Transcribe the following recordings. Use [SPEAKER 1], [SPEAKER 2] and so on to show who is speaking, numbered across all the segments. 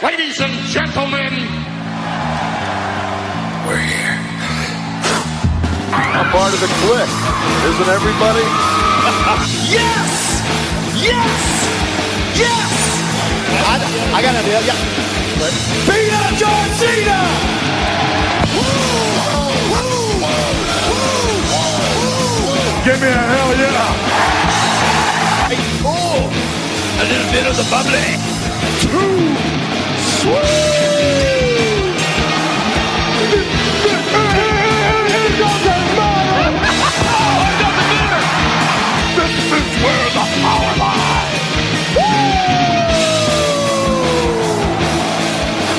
[SPEAKER 1] Ladies and gentlemen, we're here.
[SPEAKER 2] I'm part of the Kliq, isn't everybody?
[SPEAKER 3] Yes! Yes! Yes! I got an idea, yeah. Beat up John Cena!
[SPEAKER 2] Give me a hell yeah!
[SPEAKER 3] Oh, a little bit of the bubbly.
[SPEAKER 2] Too sweet! This is where the power lies!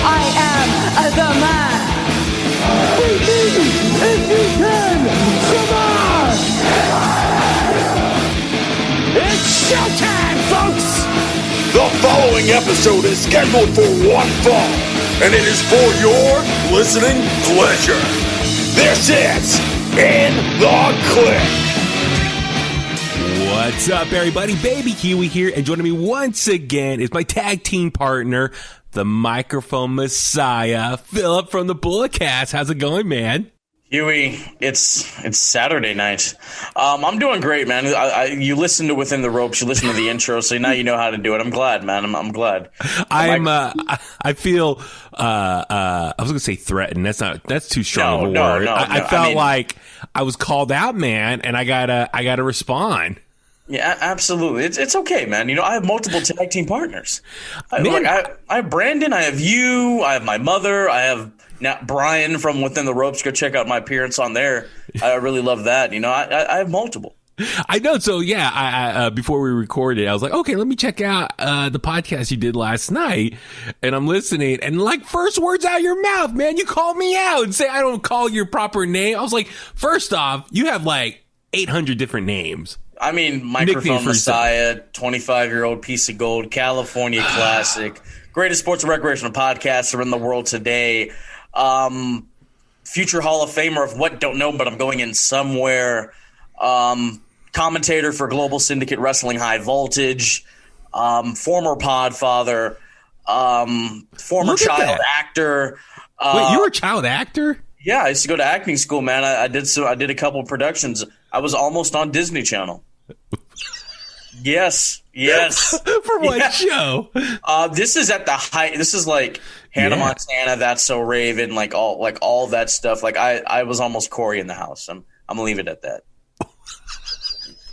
[SPEAKER 4] I am the man.
[SPEAKER 2] Beat me if you can! Come on!
[SPEAKER 3] It's showtime, folks!
[SPEAKER 5] The following episode is scheduled for one fall, and it is for your listening pleasure. This is In The Kliq.
[SPEAKER 6] What's up, everybody? Baby Kiwi here, and joining me once again is my tag team partner, the microphone messiah, Philip from the Bulletcast. How's it going, man?
[SPEAKER 7] Huey, it's Saturday night. I'm doing great, man. You listen to Within the Ropes, you listen to the intro, so now you know how to do it. I'm glad, man. I'm glad.
[SPEAKER 6] I feel I was gonna say threatened. That's too strong of a word.
[SPEAKER 7] No,
[SPEAKER 6] I felt like I was called out, man, and I gotta respond.
[SPEAKER 7] Yeah, absolutely. It's okay, man. You know, I have multiple tag team partners. I have Brandon, I have you, I have my mother, I have now Brian from Within the Ropes. Go check out my appearance on there. I really love that. You know, I have multiple.
[SPEAKER 6] I know. So yeah, I before we recorded, I was like, okay, let me check out the podcast you did last night, and I'm listening, and like first words out of your mouth, man, you call me out and say I don't call your proper name. I was like, first off, you have like 800 different names.
[SPEAKER 7] I mean, microphone messiah, 25-year-old piece of gold, California classic, greatest sports and recreational podcaster in the world today. Future Hall of Famer of what, don't know, but I'm going in somewhere. Commentator for Global Syndicate Wrestling High Voltage. Former Podfather. Former child actor.
[SPEAKER 6] Wait, you were a child actor?
[SPEAKER 7] Yeah, I used to go to acting school, man. I did a couple of productions. I was almost on Disney Channel. Yes.
[SPEAKER 6] For what show?
[SPEAKER 7] This is at the height. This is like Hannah Montana, That's So Raven, like all that stuff. Like I was almost Corey in the house. I'm gonna leave it at that.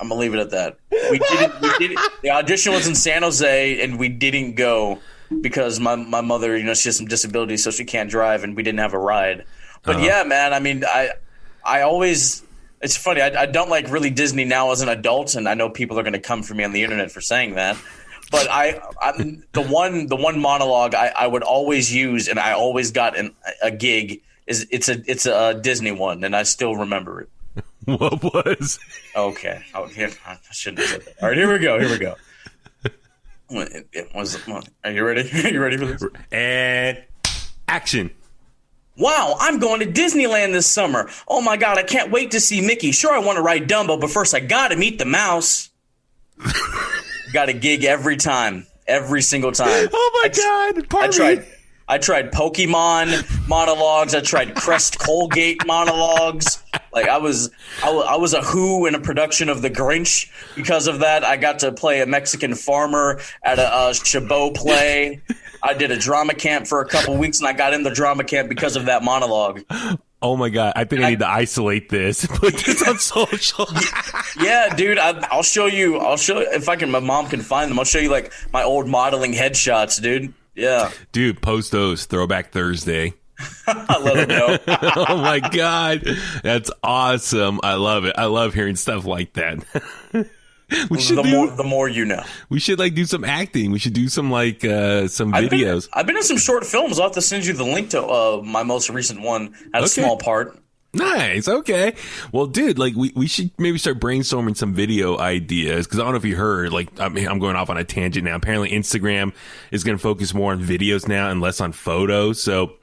[SPEAKER 7] We did it. The audition was in San Jose, and we didn't go because my mother, you know, she has some disabilities, so she can't drive, and we didn't have a ride. But yeah, man. I mean, I always. It's funny. I don't like really Disney now as an adult, and I know people are going to come for me on the internet for saying that. But I'm the one monologue I would always use, and I always got a gig. It's a Disney one, and I still remember it.
[SPEAKER 6] What was?
[SPEAKER 7] Okay. I shouldn't have said that. All right, here we go. It was. Are you ready? Are you ready for this?
[SPEAKER 6] And action.
[SPEAKER 7] Wow, I'm going to Disneyland this summer. Oh my God, I can't wait to see Mickey. Sure, I want to ride Dumbo, but first I got to meet the mouse. Got a gig every time, every single time.
[SPEAKER 6] Oh my God,
[SPEAKER 7] I tried Pokemon monologues. I tried Crest Colgate monologues. Like I was a Who in a production of The Grinch. Because of that, I got to play a Mexican farmer at a Chabot play. I did a drama camp for a couple weeks, and I got in the drama camp because of that monologue.
[SPEAKER 6] Oh my God! I think I need to isolate this. Put this on social.
[SPEAKER 7] Yeah, dude. I'll show you. If I can. My mom can find them. I'll show you like my old modeling headshots, dude. Yeah,
[SPEAKER 6] dude. Post those. Throwback Thursday.
[SPEAKER 7] I let them know.
[SPEAKER 6] Oh my God, that's awesome! I love it. I love hearing stuff like that.
[SPEAKER 7] The more you know.
[SPEAKER 6] We should like do some acting. We should do some like some videos.
[SPEAKER 7] I've been in some short films. I'll have to send you the link to my most recent one. Had a small part.
[SPEAKER 6] Nice. Okay. Well, dude, like we should maybe start brainstorming some video ideas because I don't know if you heard. Like, I mean, I'm going off on a tangent now. Apparently, Instagram is going to focus more on videos now and less on photos. So.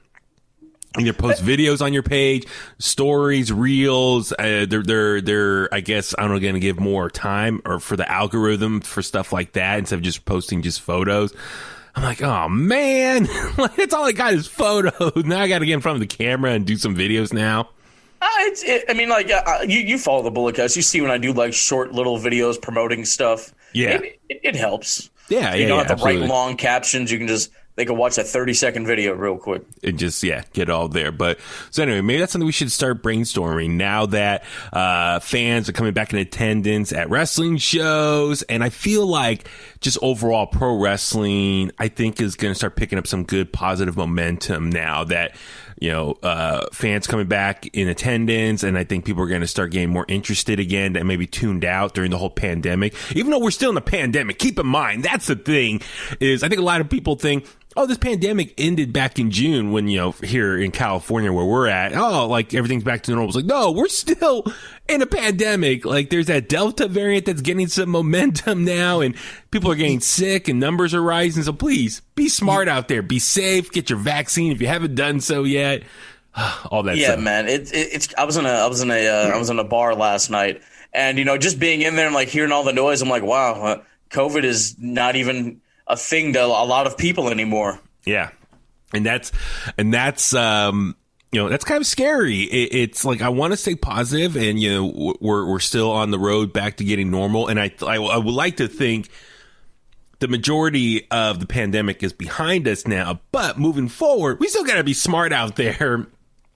[SPEAKER 6] Either post videos on your page, stories, reels. They're I guess, I don't know, going to give more time or for the algorithm for stuff like that instead of just posting just photos. I'm like, oh man, like that's all I got is photos. Now I got to get in front of the camera and do some videos now.
[SPEAKER 7] You follow the Bullet Cast. You see when I do like short little videos promoting stuff.
[SPEAKER 6] Yeah,
[SPEAKER 7] it helps.
[SPEAKER 6] Yeah,
[SPEAKER 7] you don't have to
[SPEAKER 6] absolutely.
[SPEAKER 7] write long captions. They can watch a 30-second video real quick.
[SPEAKER 6] And just, get it all there. But so anyway, maybe that's something we should start brainstorming now that fans are coming back in attendance at wrestling shows. And I feel like just overall pro wrestling, I think, is going to start picking up some good positive momentum now that, fans coming back in attendance. And I think people are going to start getting more interested again that maybe tuned out during the whole pandemic. Even though we're still in the pandemic, keep in mind, that's the thing, is I think a lot of people think, oh, this pandemic ended back in June when, here in California where we're at, like everything's back to normal. It's like, no, we're still in a pandemic. Like there's that Delta variant that's getting some momentum now and people are getting sick and numbers are rising. So please be smart out there. Be safe. Get your vaccine if you haven't done so yet. All that stuff.
[SPEAKER 7] Yeah, man. I was in a bar last night and, just being in there and like hearing all the noise, I'm like, wow, COVID is not even a thing to a lot of people anymore.
[SPEAKER 6] Yeah. And that's that's kind of scary. It's like, I want to stay positive and, we're still on the road back to getting normal. And I would like to think the majority of the pandemic is behind us now, but moving forward, we still got to be smart out there.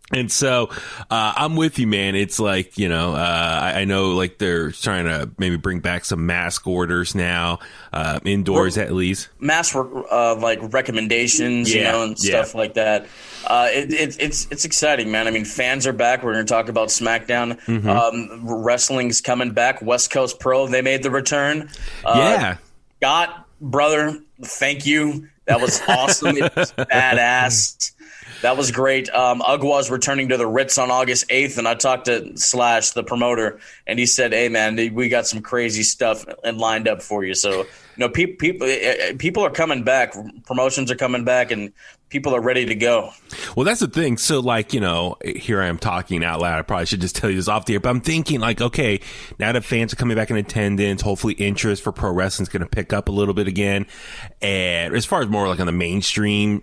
[SPEAKER 6] And so, I'm with you, man. It's like, I know like they're trying to maybe bring back some mask orders now, indoors at least.
[SPEAKER 7] Mask, like recommendations, and stuff like that. It's exciting, man. I mean, fans are back. We're going to talk about SmackDown. Mm-hmm. Wrestling's coming back. West Coast Pro, they made the return. Scott, brother, thank you. That was awesome. It was badass. That was great. Ugwa's returning to the Ritz on August 8th, and I talked to Slash, the promoter, and he said, hey, man, we got some crazy stuff lined up for you. So, people are coming back. Promotions are coming back, and people are ready to go.
[SPEAKER 6] Well, that's the thing. So, like, here I am talking out loud. I probably should just tell you this off the air, but I'm thinking, like, okay, now that fans are coming back in attendance, hopefully interest for pro wrestling is going to pick up a little bit again. And as far as more like on the mainstream,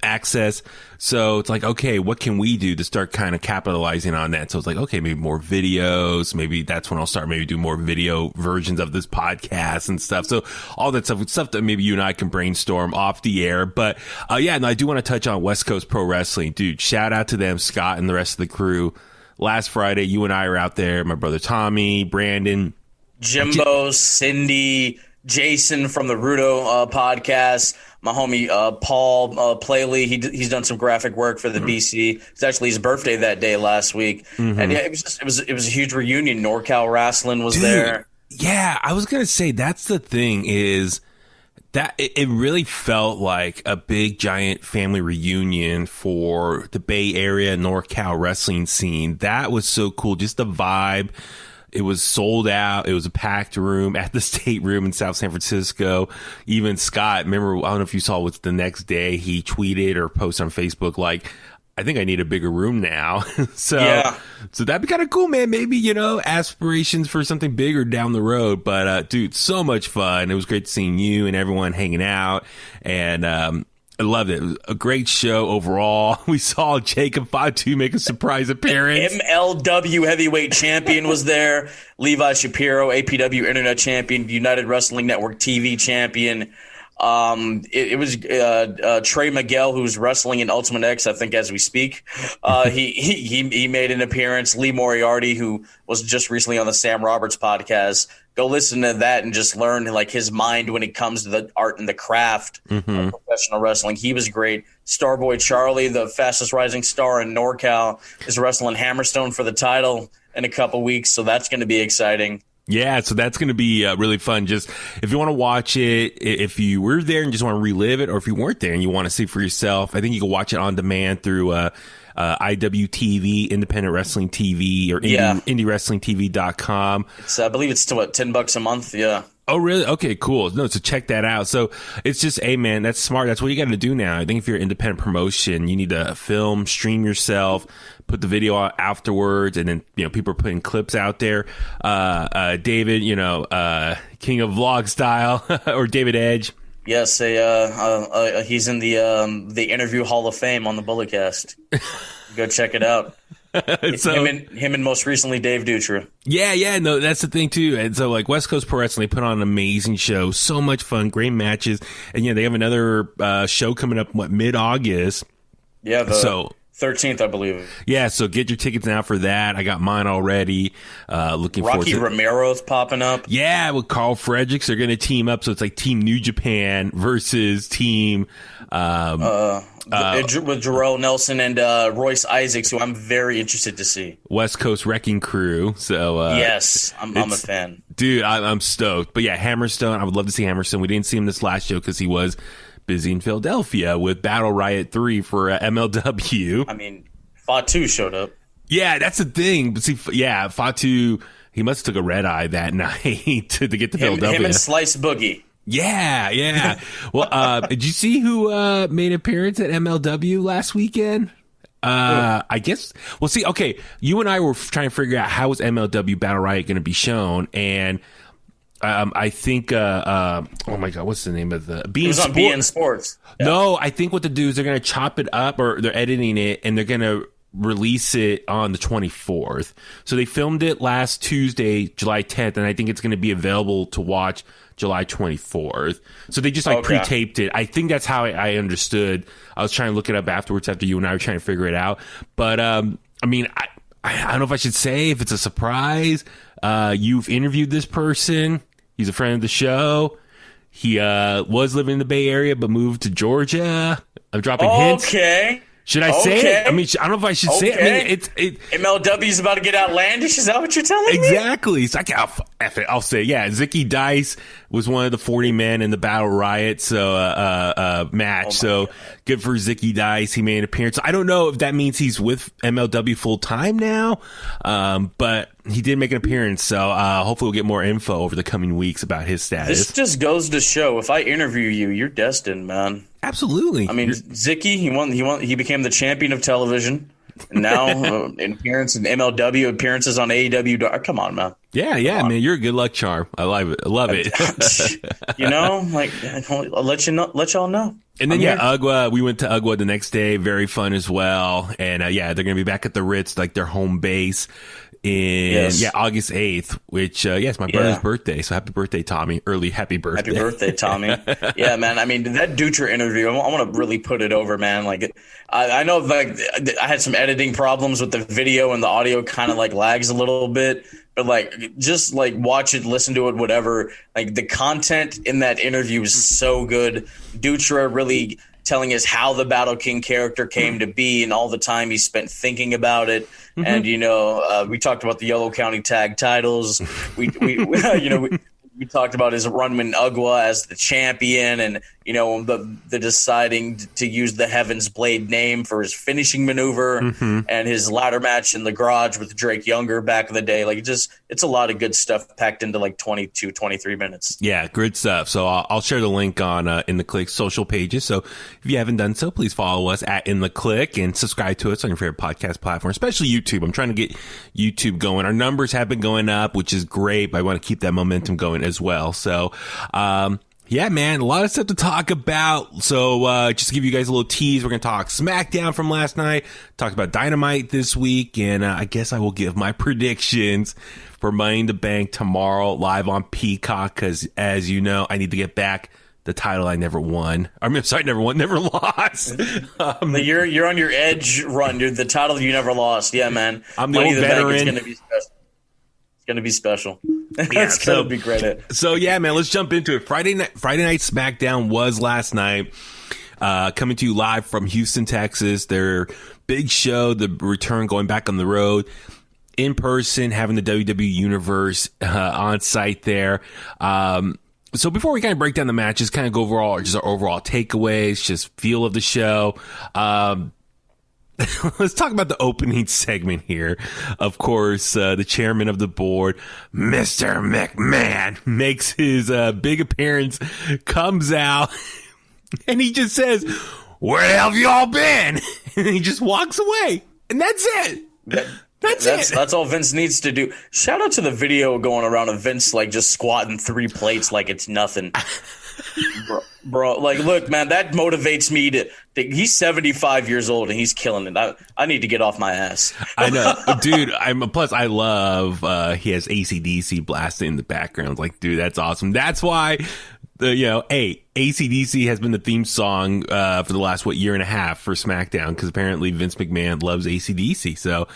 [SPEAKER 6] access. So it's like, okay, what can we do to start kind of capitalizing on that? So it's like, okay, maybe more videos. Maybe that's when I'll start maybe do more video versions of this podcast and stuff. So all that stuff that maybe you and I can brainstorm off the air. But I do want to touch on West Coast Pro Wrestling. Dude, shout out to them, Scott and the rest of the crew. Last Friday, you and I were out there. My brother Tommy, Brandon,
[SPEAKER 7] Jimbo, Cindy, Jason from the Rudo podcast, my homie Paul Playley. He's done some graphic work for the BC. It's actually his birthday that day last week, and it was a huge reunion. NorCal Wrestling was there.
[SPEAKER 6] Yeah, I was gonna say that's the thing is that it really felt like a big giant family reunion for the Bay Area NorCal wrestling scene. That was so cool. Just the vibe. It was sold out. It was a packed room at the State Room in South San Francisco. Even Scott, remember, I don't know if you saw what's the next day, he tweeted or posted on Facebook, like, I think I need a bigger room now. So that'd be kind of cool, man. Maybe, aspirations for something bigger down the road. But, dude, so much fun. It was great seeing you and everyone hanging out. And, I loved it. It was a great show overall. We saw Jacob Fatu make a surprise appearance.
[SPEAKER 7] MLW heavyweight champion was there. Levi Shapiro, APW internet champion, United Wrestling Network TV champion. It was Trey Miguel, who's wrestling in Ultimate X, I think, as we speak. He made an appearance. Lee Moriarty, who was just recently on the Sam Roberts podcast. Go listen to that and just learn like his mind when it comes to the art and the craft of professional wrestling. He was great. Starboy Charlie, the fastest rising star in NorCal, is wrestling Hammerstone for the title in a couple weeks, so that's going to be exciting.
[SPEAKER 6] Yeah, so that's going to be really fun. Just if you want to watch it, if you were there and just want to relive it, or if you weren't there and you want to see for yourself, I think you can watch it on demand through IWTV, Independent Wrestling TV, or IndieWrestlingTV.com.
[SPEAKER 7] I believe it's $10 a month. Yeah.
[SPEAKER 6] Oh, really? Okay, cool. No, so check that out. So it's just, hey, man, that's smart. That's what you got to do now. I think if you're an independent promotion, you need to film, stream yourself, put the video out afterwards, and then, people are putting clips out there. David, King of Vlog Style, or David Edge.
[SPEAKER 7] Yes, he's in the Interview Hall of Fame on the Bulletcast. Go check it out.
[SPEAKER 6] So,
[SPEAKER 7] him and most recently Dave Dutra.
[SPEAKER 6] Yeah, no, that's the thing too. And so like West Coast Pro Wrestling, they put on an amazing show, so much fun, great matches, and they have another show coming up mid-August.
[SPEAKER 7] Yeah, the 13th, I believe.
[SPEAKER 6] Yeah, so get your tickets now for that. I got mine already. Looking forward to
[SPEAKER 7] Rocky Romero's popping up.
[SPEAKER 6] Yeah, with Carl Fredericks, they're going to team up, so it's like Team New Japan versus Team
[SPEAKER 7] with Jarrell Nelson and Royce Isaacs, who I'm very interested to see.
[SPEAKER 6] West Coast Wrecking Crew. So
[SPEAKER 7] yes, I'm a fan.
[SPEAKER 6] Dude, I'm stoked. But yeah, Hammerstone, I would love to see Hammerstone. We didn't see him this last show because he was busy in Philadelphia with Battle Riot 3 for MLW.
[SPEAKER 7] I mean, Fatu showed up.
[SPEAKER 6] Yeah, that's the thing. But see, yeah, Fatu, he must have took a red eye that night to get to Philadelphia.
[SPEAKER 7] Him and Slice Boogie.
[SPEAKER 6] Yeah. Well, did you see who made an appearance at MLW last weekend? I guess. Well, see, okay, you and I were trying to figure out how was MLW Battle Riot going to be shown, and I think, oh my God, what's the name of the
[SPEAKER 7] It was on BN Sports.
[SPEAKER 6] Yeah. No, I think what to do is they're going to chop it up, or they're editing it, and they're going to release it on the 24th. So they filmed it last Tuesday, July 10th, and I think it's going to be available to watch July 24th. So they just pre-taped it. I think that's how I understood. I was trying to look it up afterwards after you and I were trying to figure it out. But, I mean, I don't know if I should say if it's a surprise. You've interviewed this person. He's a friend of the show. He was living in the Bay Area but moved to Georgia. I'm dropping hints.
[SPEAKER 7] Okay.
[SPEAKER 6] Should I say it? I mean, I don't know if I should say it. I mean,
[SPEAKER 7] MLW's about to get outlandish. Is that what you're telling me?
[SPEAKER 6] Exactly. So I'll say, yeah. Zicky Dice was one of the 40 men in the Battle Riot match. So good for Zicky Dice. He made an appearance. I don't know if that means he's with MLW full time now, but he did make an appearance. So hopefully we'll get more info over the coming weeks about his status.
[SPEAKER 7] This just goes to show, if I interview you, you're destined, man.
[SPEAKER 6] Absolutely.
[SPEAKER 7] I mean, Zicky, he became the champion of television. And now appearance in MLW, appearances on AEW. Come on, man.
[SPEAKER 6] Yeah, man. You're a good luck charm. I love it.
[SPEAKER 7] I'll let y'all know.
[SPEAKER 6] And then Ugwa. We went to Ugwa the next day. Very fun as well. And they're gonna be back at the Ritz, like their home base. August 8th, which, it's my brother's birthday. So happy birthday, Tommy. Early happy birthday.
[SPEAKER 7] Happy birthday, Tommy. Yeah, man. I mean, that Dutra interview, I want to really put it over, man. Like, I know, like, I had some editing problems with the video and the audio kind of, like, lags a little bit. But, like, just, like, watch it, listen to it, whatever. Like, the content in that interview is so good. Dutra really telling us how the Battle King character came to be and all the time he spent thinking about it. Mm-hmm. And, we talked about the Yellow County tag titles. We talked about his run in Ugwa as the champion and, the deciding to use the Heaven's Blade name for his finishing maneuver and his ladder match in the garage with Drake Younger back in the day. Like, it's a lot of good stuff packed into like 22, 23 minutes.
[SPEAKER 6] Yeah, good stuff. So I'll share the link on In The Kliq social pages. So if you haven't done so, please follow us at In The Kliq and subscribe to us on your favorite podcast platform, especially YouTube. I'm trying to get YouTube going. Our numbers have been going up, which is great, but I want to keep that momentum going as well. So, yeah, man, a lot of stuff to talk about. So, just to give you guys a little tease, we're going to talk SmackDown from last night, talk about Dynamite this week, and I guess I will give my predictions for Money in the Bank tomorrow live on Peacock, because as you know, I need to get back the title I never won. Never lost.
[SPEAKER 7] You're on your edge run, dude. The title you never lost. Yeah, man.
[SPEAKER 6] I'm the old veteran.
[SPEAKER 7] It's going to be special. It's going to be special. It's going to be great.
[SPEAKER 6] So yeah, man, let's jump into it. Friday night SmackDown was last night. Coming to you live from Houston, Texas. Their big show, the return, going back on the road in person, having the WWE Universe on site there. So before we kind of break down the matches, kind of go over our overall takeaways, just feel of the show. Let's talk about the opening segment here. Of course, the chairman of the board, Mr. McMahon, makes his big appearance, comes out, and he just says, "Where the hell have y'all been?" And he just walks away. And that's it.
[SPEAKER 7] That's all Vince needs to do. Shout out to the video going around of Vince like just squatting 3 plates like it's nothing. Bro, like, look, man, that motivates me to think he's 75 years old and he's killing it. I need to get off my ass.
[SPEAKER 6] I know, dude. Plus I love he has AC/DC blasting in the background. Like, dude, that's awesome. That's why AC/DC has been the theme song for the last year and a half for SmackDown, because apparently Vince McMahon loves AC/DC. So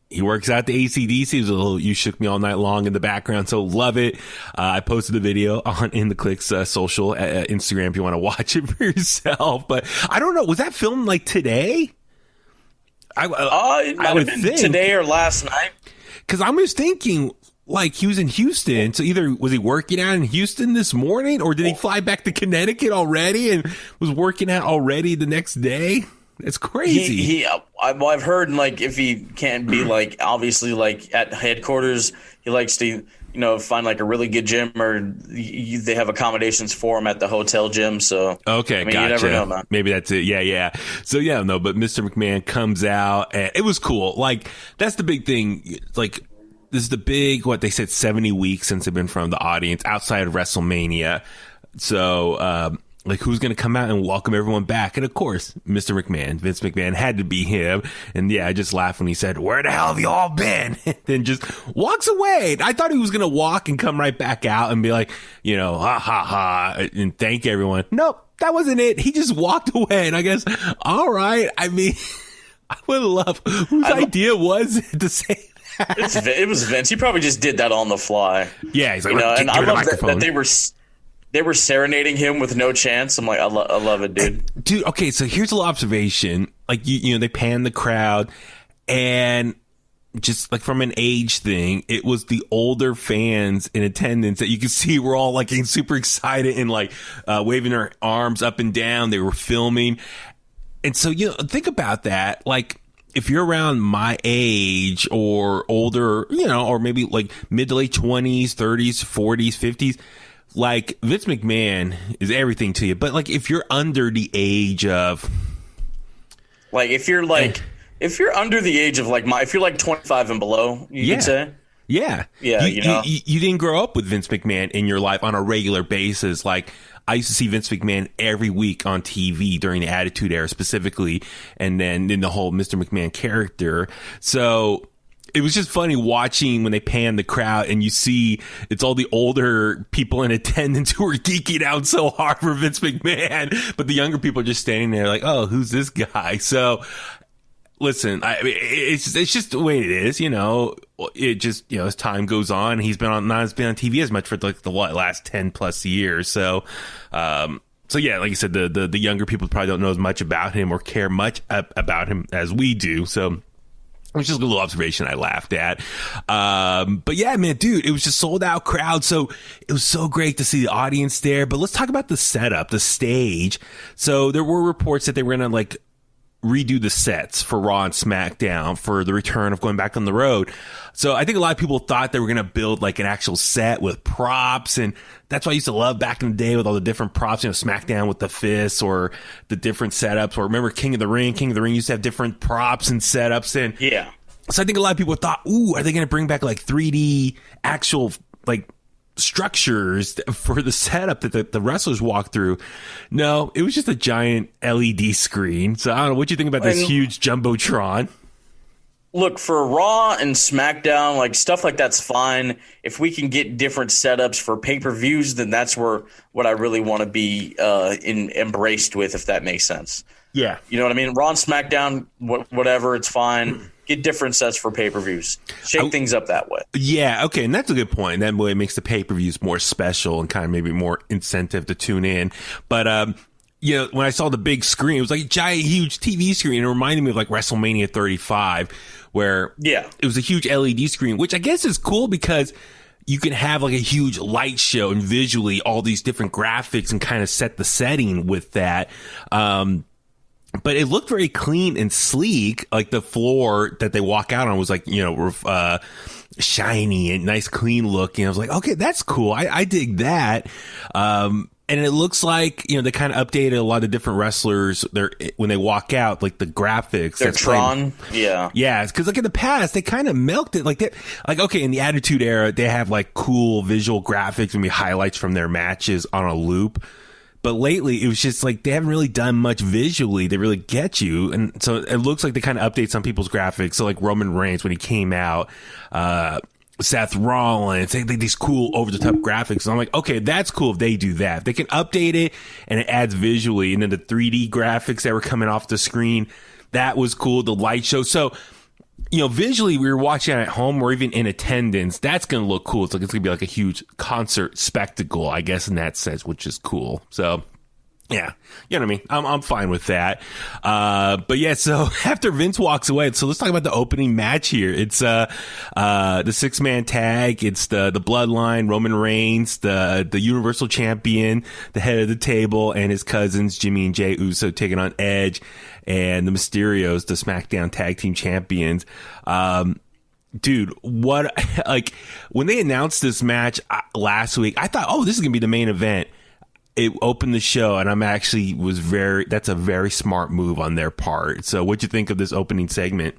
[SPEAKER 6] he works out the AC/DC. There's a little "You Shook Me All Night Long" in the background, so love it. I posted the video on In The Kliq's social Instagram if you want to watch it for yourself. But I don't know, was that filmed like today?
[SPEAKER 7] It might have been today or last night.
[SPEAKER 6] Because I'm just thinking, like, he was in Houston, so either was he working out in Houston this morning, or did he fly back to Connecticut already and was working out already the next day? It's crazy.
[SPEAKER 7] I've heard, like, if he can't be, like, obviously, like, at headquarters, he likes to, find, like, a really good gym, or they have accommodations for him at the hotel gym. So,
[SPEAKER 6] okay,
[SPEAKER 7] I mean,
[SPEAKER 6] gotcha.
[SPEAKER 7] you never know, man.
[SPEAKER 6] Maybe that's it. Yeah. So, but Mr. McMahon comes out, and it was cool. Like, that's the big thing. Like, this is the big, what they said, 70 weeks since they've been from the audience outside of WrestleMania. So, like, who's going to come out and welcome everyone back? And of course, Mr. McMahon, Vince McMahon, had to be him. And yeah, I just laughed when he said, "Where the hell have you all been?" And then just walks away. I thought he was going to walk and come right back out and be like, ha ha ha, and thank everyone. Nope, that wasn't it. He just walked away. And I guess, all right. I mean, I would love, whose idea was it to say that?
[SPEAKER 7] It was Vince. He probably just did that on the fly.
[SPEAKER 6] Yeah, he's like,
[SPEAKER 7] and I love that they were serenading him with no chance. I'm like, I love it, dude.
[SPEAKER 6] Dude, okay, so here's a little observation. Like, they pan the crowd, and just like from an age thing, it was the older fans in attendance that you could see were all like getting super excited and like waving their arms up and down. They were filming. And so, think about that. Like, if you're around my age or older, or maybe like mid to late 20s, 30s, 40s, 50s, like, Vince McMahon is everything to you. But, like, if you're under the age of,
[SPEAKER 7] like, if you're under the age of, like, if you're like 25 and below, you could say.
[SPEAKER 6] Yeah. You didn't grow up with Vince McMahon in your life on a regular basis. Like, I used to see Vince McMahon every week on TV during the Attitude Era specifically, and then in the whole Mr. McMahon character. So it was just funny watching when they pan the crowd and you see it's all the older people in attendance who are geeking out so hard for Vince McMahon, but the younger people are just standing there like, oh, who's this guy? So listen, it's just the way it is, It just, as time goes on, he's been on TV as much for like the last 10 plus years. So, so yeah, like you said, the younger people probably don't know as much about him or care much about him as we do. So it was just a little observation I laughed at. But yeah, man, dude, it was just sold out crowd. So it was so great to see the audience there. But let's talk about the setup, the stage. So there were reports that they were going to like redo the sets for Raw and SmackDown for the return of going back on the road. So I think a lot of people thought they were going to build like an actual set with props. And that's what I used to love back in the day with all the different props, SmackDown with the fists or the different setups. Or remember King of the Ring used to have different props and setups. And
[SPEAKER 7] yeah.
[SPEAKER 6] So I think a lot of people thought, ooh, are they going to bring back like 3D actual like structures for the setup that the wrestlers walk through? No, it was just a giant LED screen. So I don't know what you think about this huge jumbotron.
[SPEAKER 7] Look, for Raw and SmackDown, like stuff like that's fine. If we can get different setups for pay-per-views, then that's what I really want to be embraced with, if that makes sense.
[SPEAKER 6] Yeah.
[SPEAKER 7] You know what I mean? Raw and SmackDown, whatever, it's fine. Get different sets for pay-per-views. Shake things up that way. Yeah,
[SPEAKER 6] okay, and that's a good point. That way it makes the pay-per-views more special and kind of maybe more incentive to tune in. But, when I saw the big screen, it was like a giant, huge TV screen. It reminded me of like WrestleMania 35, where it was a huge LED screen, which I guess is cool because you can have like a huge light show and visually all these different graphics and kind of set the setting with that. But it looked very clean and sleek. Like the floor that they walk out on was like, shiny and nice, clean looking. I was like, okay, that's cool. I dig that. And it looks like, they kind of updated a lot of different wrestlers when they walk out, like the graphics.
[SPEAKER 7] They're Tron. Yeah.
[SPEAKER 6] Yeah. Because like in the past, they kind of milked it. Like okay, in the Attitude Era, they have like cool visual graphics and highlights from their matches on a loop. But lately, it was just like they haven't really done much visually to really get you. And so it looks like they kind of update some people's graphics. So like Roman Reigns, when he came out, Seth Rollins, they these cool over-the-top graphics. And I'm like, okay, that's cool if they do that. If they can update it and it adds visually. And then the 3D graphics that were coming off the screen, that was cool. The light show. So, visually, we were watching at home or even in attendance. That's going to look cool. It's going to be like a huge concert spectacle, I guess, in that sense, which is cool. So, yeah, you know what I mean? I'm fine with that. But yeah, so after Vince walks away, so let's talk about the opening match here. It's the 6-man tag. It's the Bloodline, Roman Reigns, the Universal Champion, the head of the table, and his cousins, Jimmy and Jey Uso, taking on Edge and the Mysterios, the SmackDown Tag Team Champions. Dude, what, like, when they announced this match last week, I thought, oh, this is going to be the main event. It opened the show, and that's a very smart move on their part. So what'd you think of this opening segment?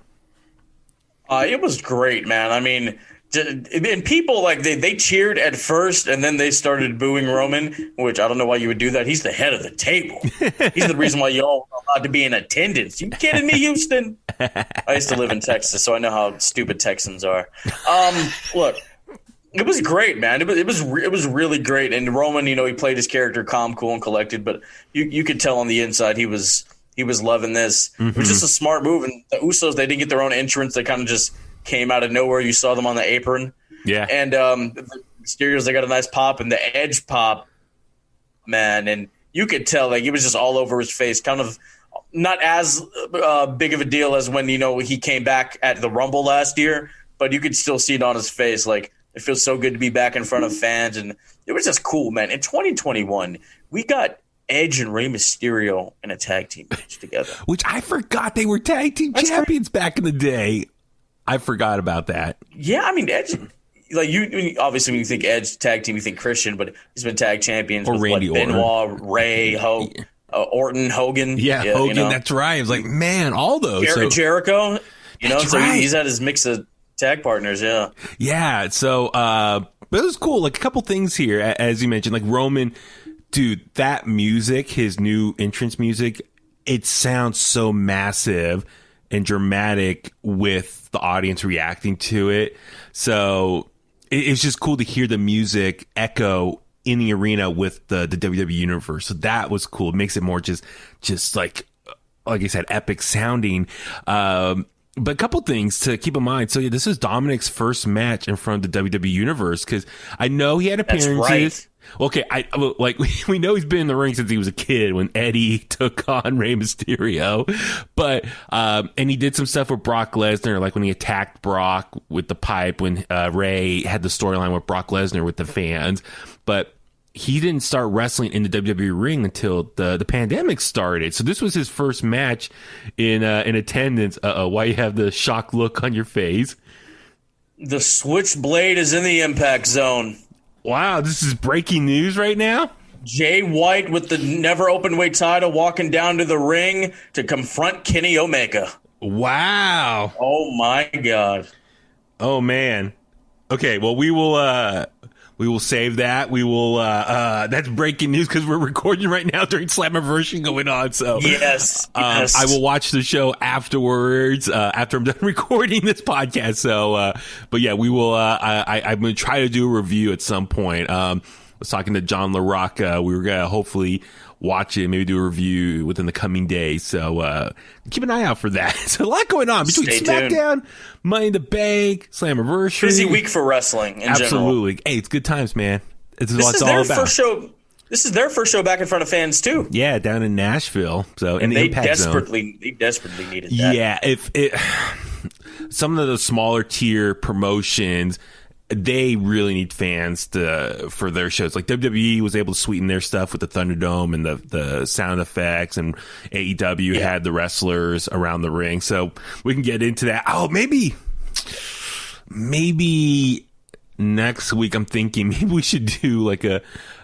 [SPEAKER 7] It was great, man. I mean, and people, like, they cheered at first, and then they started booing Roman, which I don't know why you would do that. He's the head of the table. He's the reason why you all are allowed to be in attendance. You kidding me, Houston? I used to live in Texas, so I know how stupid Texans are. Look. It was great, man. It was really great. And Roman, he played his character calm, cool, and collected, but you could tell on the inside he was loving this. Mm-hmm. It was just a smart move. And the Usos, they didn't get their own entrance. They kind of just came out of nowhere. You saw them on the apron.
[SPEAKER 6] Yeah.
[SPEAKER 7] And the Mysterios, they got a nice pop, and the Edge pop, man. And you could tell, like, it was just all over his face, kind of not as big of a deal as when, he came back at the Rumble last year, but you could still see it on his face, like, it feels so good to be back in front of fans, and it was just cool, man. In 2021, we got Edge and Rey Mysterio in a tag team match together.
[SPEAKER 6] Which I forgot they were tag team champions back in the day. I forgot about that.
[SPEAKER 7] Yeah, I mean, Edge, like obviously when you think Edge tag team, you think Christian, but he's been tag champions with
[SPEAKER 6] Randy
[SPEAKER 7] Benoit, Ray, Orton, Hogan.
[SPEAKER 6] Yeah, Hogan, that's right. I was like, man, all those.
[SPEAKER 7] Jericho, so
[SPEAKER 6] right.
[SPEAKER 7] he's had his mix of tag partners, yeah.
[SPEAKER 6] Yeah, so but it was cool. Like a couple things here, as you mentioned, like Roman, dude, that music, his new entrance music, it sounds so massive and dramatic with the audience reacting to it. So it's just cool to hear the music echo in the arena with the WWE universe. So that was cool. It makes it more just like I said, epic sounding. But a couple things to keep in mind. So yeah, this is Dominic's first match in front of the WWE Universe, because I know he had appearances.
[SPEAKER 7] That's right.
[SPEAKER 6] Okay, we know he's been in the ring since he was a kid when Eddie took on Rey Mysterio, but and he did some stuff with Brock Lesnar, like when he attacked Brock with the pipe, when Rey had the storyline with Brock Lesnar with the fans, but he didn't start wrestling in the WWE ring until the pandemic started. So this was his first match in attendance. Why you have the shocked look on your face?
[SPEAKER 7] The Switchblade is in the Impact Zone.
[SPEAKER 6] Wow, this is breaking news right now?
[SPEAKER 7] Jay White with the never open weight title walking down to the ring to confront Kenny Omega.
[SPEAKER 6] Wow.
[SPEAKER 7] Oh, my God.
[SPEAKER 6] Oh, man. Okay, well, we will save that. We will, that's breaking news because we're recording right now during Slammiversary going on. So
[SPEAKER 7] yes.
[SPEAKER 6] I will watch the show afterwards, after I'm done recording this podcast. So, but yeah, we will, I'm going to try to do a review at some point. I was talking to John LaRocca. We were going to hopefully watch it, maybe do a review within the coming days. So keep an eye out for that. So a lot going on between SmackDown, Money in the Bank, Slammiversary.
[SPEAKER 7] Busy week for wrestling in
[SPEAKER 6] Absolutely.
[SPEAKER 7] general.
[SPEAKER 6] Hey, it's good times, man. This is what it's
[SPEAKER 7] their
[SPEAKER 6] all about.
[SPEAKER 7] This is their first show back in front of fans too.
[SPEAKER 6] Yeah, down in Nashville. So in the Impact Zone.
[SPEAKER 7] They desperately needed that.
[SPEAKER 6] Yeah, if it some of the smaller tier promotions, they really need fans for their shows. Like WWE was able to sweeten their stuff with the Thunderdome and the sound effects, and AEW had the wrestlers around the ring. So we can get into that. Oh, maybe next week I'm thinking maybe we should do like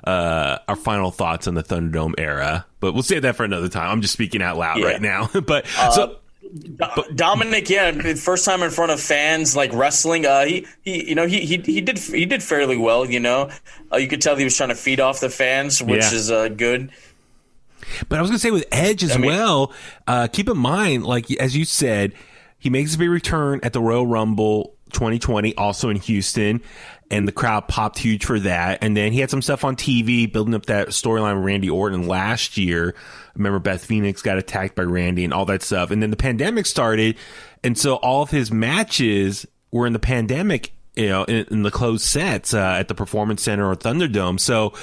[SPEAKER 6] our final thoughts on the Thunderdome era. But we'll save that for another time. I'm just speaking out loud right now. But
[SPEAKER 7] Dominic, first time in front of fans, like wrestling. He did fairly well. You could tell he was trying to feed off the fans, which is good.
[SPEAKER 6] But I was going to say with Edge as well, keep in mind, like, as you said, he makes a big return at the Royal Rumble 2020, also in Houston, and the crowd popped huge for that. And then he had some stuff on TV building up that storyline with Randy Orton last year. Remember, Beth Phoenix got attacked by Randy and all that stuff. And then the pandemic started, and so all of his matches were in the pandemic, in the closed sets at the Performance Center or Thunderdome. So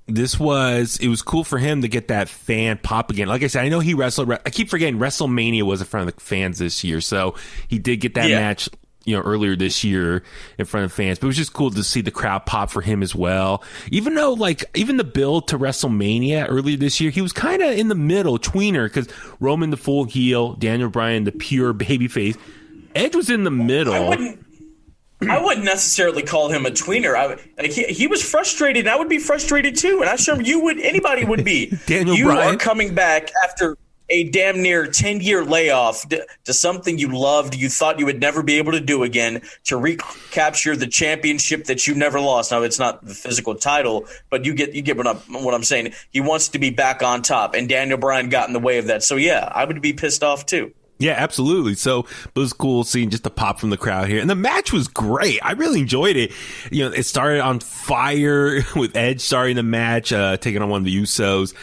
[SPEAKER 6] it was cool for him to get that fan pop again. Like I said, I know he wrestled. I keep forgetting WrestleMania was in front of the fans this year, so he did get that match, earlier this year in front of fans. But it was just cool to see the crowd pop for him as well. Even though, even the build to WrestleMania earlier this year, he was kind of in the middle, tweener, because Roman the full heel, Daniel Bryan the pure babyface. Edge was in the middle.
[SPEAKER 7] I wouldn't necessarily call him a tweener. He was frustrated, and I would be frustrated too. And I'm sure anybody would be.
[SPEAKER 6] Daniel
[SPEAKER 7] you
[SPEAKER 6] Bryan
[SPEAKER 7] are coming back after a damn near 10-year layoff to something you loved, you thought you would never be able to do again, to recapture the championship that you never lost. Now, it's not the physical title, but you get what I'm saying. He wants to be back on top, and Daniel Bryan got in the way of that. So, yeah, I would be pissed off too.
[SPEAKER 6] Yeah, absolutely. So it was cool seeing just the pop from the crowd here. And the match was great. I really enjoyed it. It started on fire with Edge starting the match, taking on one of the Usos.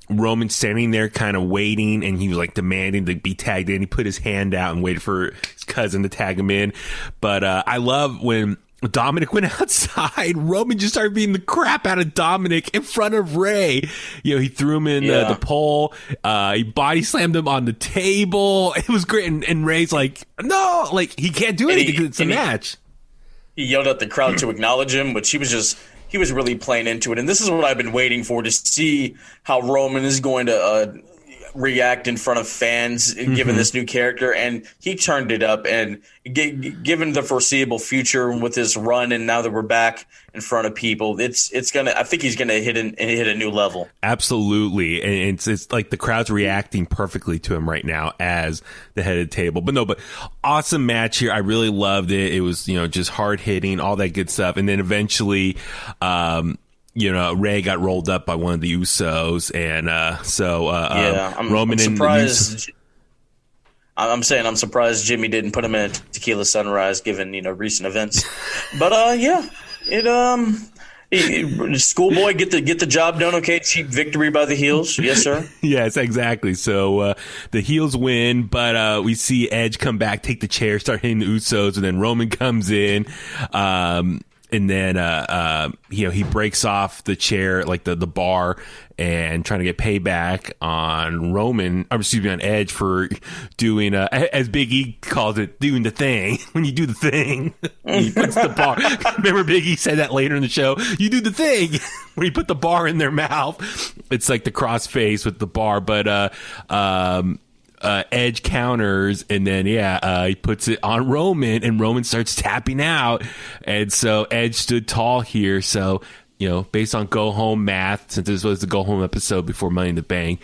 [SPEAKER 6] Roman standing there kind of waiting, and he was like demanding to be tagged in. He put his hand out and waited for his cousin to tag him in. But I love when Dominic went outside. Roman just started beating the crap out of Dominic in front of Ray. He threw him in the pole. He body slammed him on the table. It was great. And Ray's like, no, he can't do anything because it's a match.
[SPEAKER 7] He yelled at the crowd to acknowledge him, but he was really playing into it. And this is what I've been waiting for, to see how Roman is going to react in front of fans given this new character. And he turned it up, and given the foreseeable future with his run, and now that we're back in front of people, I think he's gonna hit a new level.
[SPEAKER 6] Absolutely. And it's like the crowd's reacting perfectly to him right now as the head of the table. But awesome match here. I really loved it. It was just hard hitting, all that good stuff. And then eventually Ray got rolled up by one of the Usos, and Roman
[SPEAKER 7] I'm surprised. I'm saying I'm surprised Jimmy didn't put him in a Tequila Sunrise, given recent events. But Schoolboy get the job done. Okay, cheap victory by the heels. Yes, sir.
[SPEAKER 6] Yes, exactly. So the heels win, but we see Edge come back, take the chair, start hitting the Usos, and then Roman comes in. And then, he breaks off the chair, like the bar, and trying to get payback on on Edge for doing, as Big E calls it, doing the thing. When you do the thing, he puts the bar. Remember Big E said that later in the show? You do the thing. When you put the bar in their mouth, it's like the crossface with the bar. But, Edge counters, and then he puts it on Roman, and Roman starts tapping out, and so Edge stood tall here. So based on go home math, since this was the go home episode before Money in the Bank,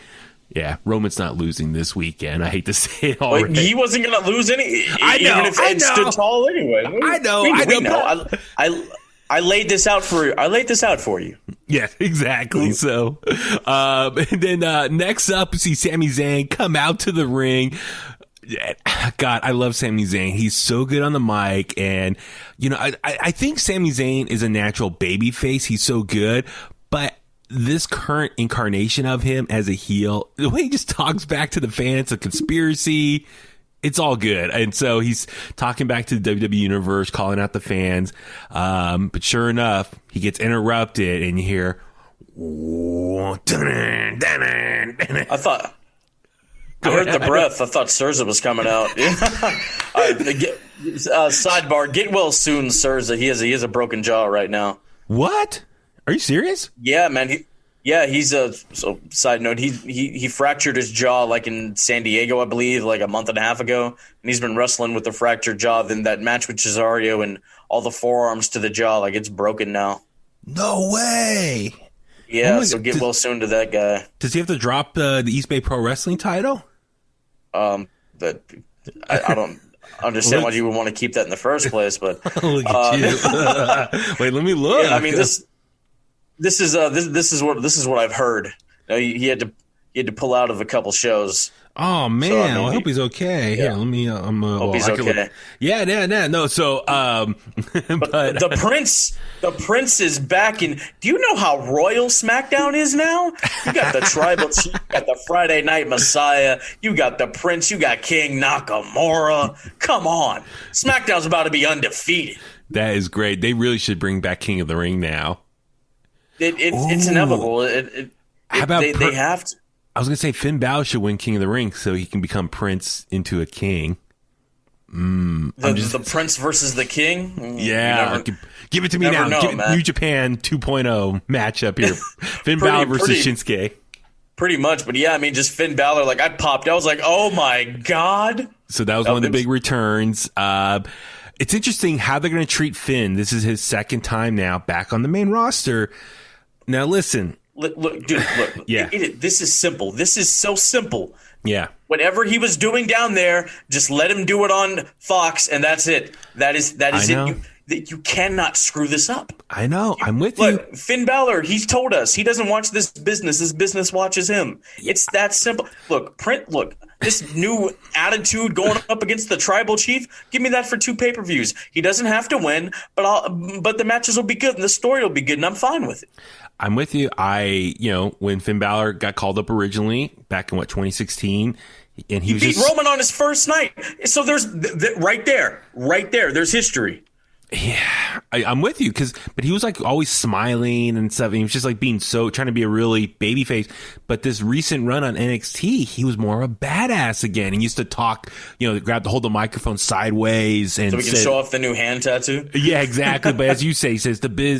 [SPEAKER 6] Roman's not losing this weekend. I hate to say it already.
[SPEAKER 7] He wasn't going to lose any.
[SPEAKER 6] I know.
[SPEAKER 7] Even if Edge stood tall anyway.
[SPEAKER 6] I know.
[SPEAKER 7] I laid this out for you.
[SPEAKER 6] Yeah, exactly. So, and then next up, we see Sami Zayn come out to the ring. God, I love Sami Zayn. He's so good on the mic, and I think Sami Zayn is a natural baby face. He's so good, but this current incarnation of him as a heel, the way he just talks back to the fans, a conspiracy. It's all good. And so he's talking back to the WWE Universe, calling out the fans. But sure enough, he gets interrupted, and you hear,
[SPEAKER 7] I heard the breath. I thought Surza was coming out. Sidebar, get well soon, Surza. He has a broken jaw right now.
[SPEAKER 6] What? Are you serious?
[SPEAKER 7] Yeah, man. So side note, he fractured his jaw like in San Diego, I believe, like a month and a half ago, and he's been wrestling with a fractured jaw. Then that match with Cesaro and all the forearms to the jaw, like it's broken now.
[SPEAKER 6] No way.
[SPEAKER 7] Yeah, so get well soon to that guy.
[SPEAKER 6] Does he have to drop the East Bay Pro Wrestling title?
[SPEAKER 7] But I don't understand why you would want to keep that in the first place. But
[SPEAKER 6] look at you. Wait, let me look.
[SPEAKER 7] Yeah, I mean this is what I've heard. No, he had to pull out of a couple shows.
[SPEAKER 6] Oh man,
[SPEAKER 7] So, I mean,
[SPEAKER 6] I hope he's okay.
[SPEAKER 7] yeah.
[SPEAKER 6] Here, let me.
[SPEAKER 7] Hope he's okay.
[SPEAKER 6] Yeah. No, so
[SPEAKER 7] but the prince is back in. Do you know how royal SmackDown is now? You got the tribal chief, you got the Friday Night Messiah, you got the Prince, you got King Nakamura. Come on, SmackDown's about to be undefeated.
[SPEAKER 6] That is great. They really should bring back King of the Ring now.
[SPEAKER 7] It's inevitable.
[SPEAKER 6] How about
[SPEAKER 7] they have to.
[SPEAKER 6] I was going to say Finn Balor should win King of the Ring so he can become Prince into a king.
[SPEAKER 7] The Prince versus the King?
[SPEAKER 6] Yeah. Give it to me now. New Japan 2.0 matchup here. Finn Balor versus Shinsuke.
[SPEAKER 7] Pretty much. But yeah, I mean, just Finn Balor, like I popped. I was like, oh my God.
[SPEAKER 6] So that was one of the big returns. It's interesting how they're going to treat Finn. This is his second time now back on the main roster. Now, listen.
[SPEAKER 7] Look, dude, look.
[SPEAKER 6] Yeah.
[SPEAKER 7] This is simple. This is so simple.
[SPEAKER 6] Yeah.
[SPEAKER 7] Whatever he was doing down there, just let him do it on Fox, and that's it. That is it. You cannot screw this up.
[SPEAKER 6] I know. I'm with you.
[SPEAKER 7] Finn Balor, he's told us he doesn't watch this business. This business watches him. It's that simple. Look, this new attitude going up against the tribal chief, give me that for 2 pay-per-views. He doesn't have to win, but the matches will be good and the story will be good, and I'm fine with it.
[SPEAKER 6] I'm with you. When Finn Balor got called up originally back in 2016, and he was
[SPEAKER 7] beat Roman on his first night. So there's right there, there's history.
[SPEAKER 6] Yeah, I'm with you but he was like always smiling and stuff. And he was just like being trying to be a really baby face. But this recent run on NXT, he was more of a badass again. He used to talk, hold the microphone sideways and
[SPEAKER 7] so we can show off the new hand tattoo.
[SPEAKER 6] Yeah, exactly. But as you say, he says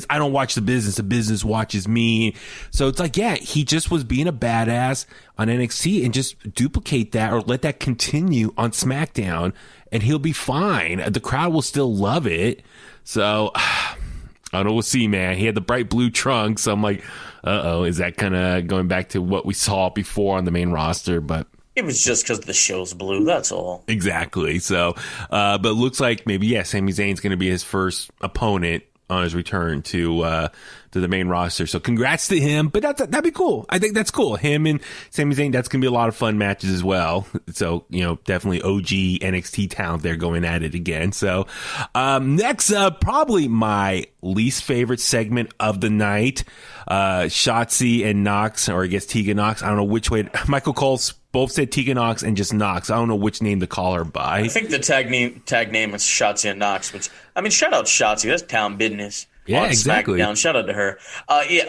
[SPEAKER 6] I don't watch the business watches me. So it's like, yeah, he just was being a badass on NXT and just duplicate that or let that continue on SmackDown. And he'll be fine. The crowd will still love it. So, I don't know. We'll see, man. He had the bright blue trunks. So I'm like, is that kind of going back to what we saw before on the main roster? But
[SPEAKER 7] it was just because the show's blue. That's all.
[SPEAKER 6] Exactly. So, but it looks like maybe, Sami Zayn's going to be his first opponent on his return to the main roster. So congrats to him. But that'd be cool. I think that's cool. Him and Sami Zayn, that's going to be a lot of fun matches as well. So, definitely OG NXT talent there going at it again. So, next up, probably my least favorite segment of the night, Shotzi and Nox, or I guess Tegan Nox. I don't know which way. Michael Cole both said Tegan Nox and just Nox. I don't know which name to call her by.
[SPEAKER 7] I think the tag name is Shotzi and Nox, which, I mean, shout out Shotzi. That's town business.
[SPEAKER 6] Yeah, exactly.
[SPEAKER 7] SmackDown. Shout out to her.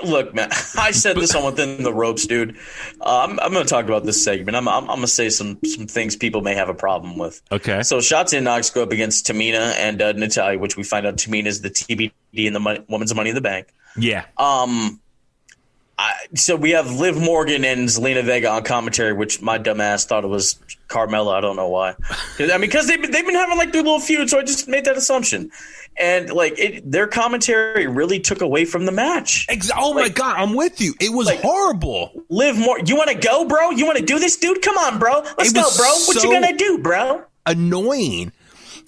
[SPEAKER 7] Look, man, I said this on Within the Ropes, dude. I'm going to talk about this segment. I'm going to say some things people may have a problem with.
[SPEAKER 6] Okay.
[SPEAKER 7] So Shotzi and Nox go up against Tamina and Natalya, which we find out Tamina is the TBD in the Women's Money in the Bank.
[SPEAKER 6] Yeah.
[SPEAKER 7] So we have Liv Morgan and Zelina Vega on commentary, which my dumb ass thought it was Carmella. I don't know why. Because they've been having like their little feud, so I just made that assumption. And their commentary really took away from the match.
[SPEAKER 6] Oh my God, I'm with you. It was horrible.
[SPEAKER 7] Liv Morgan, you want to go, bro? You want to do this, dude? Come on, bro. Let's go, bro. What you gonna do, bro?
[SPEAKER 6] Annoying.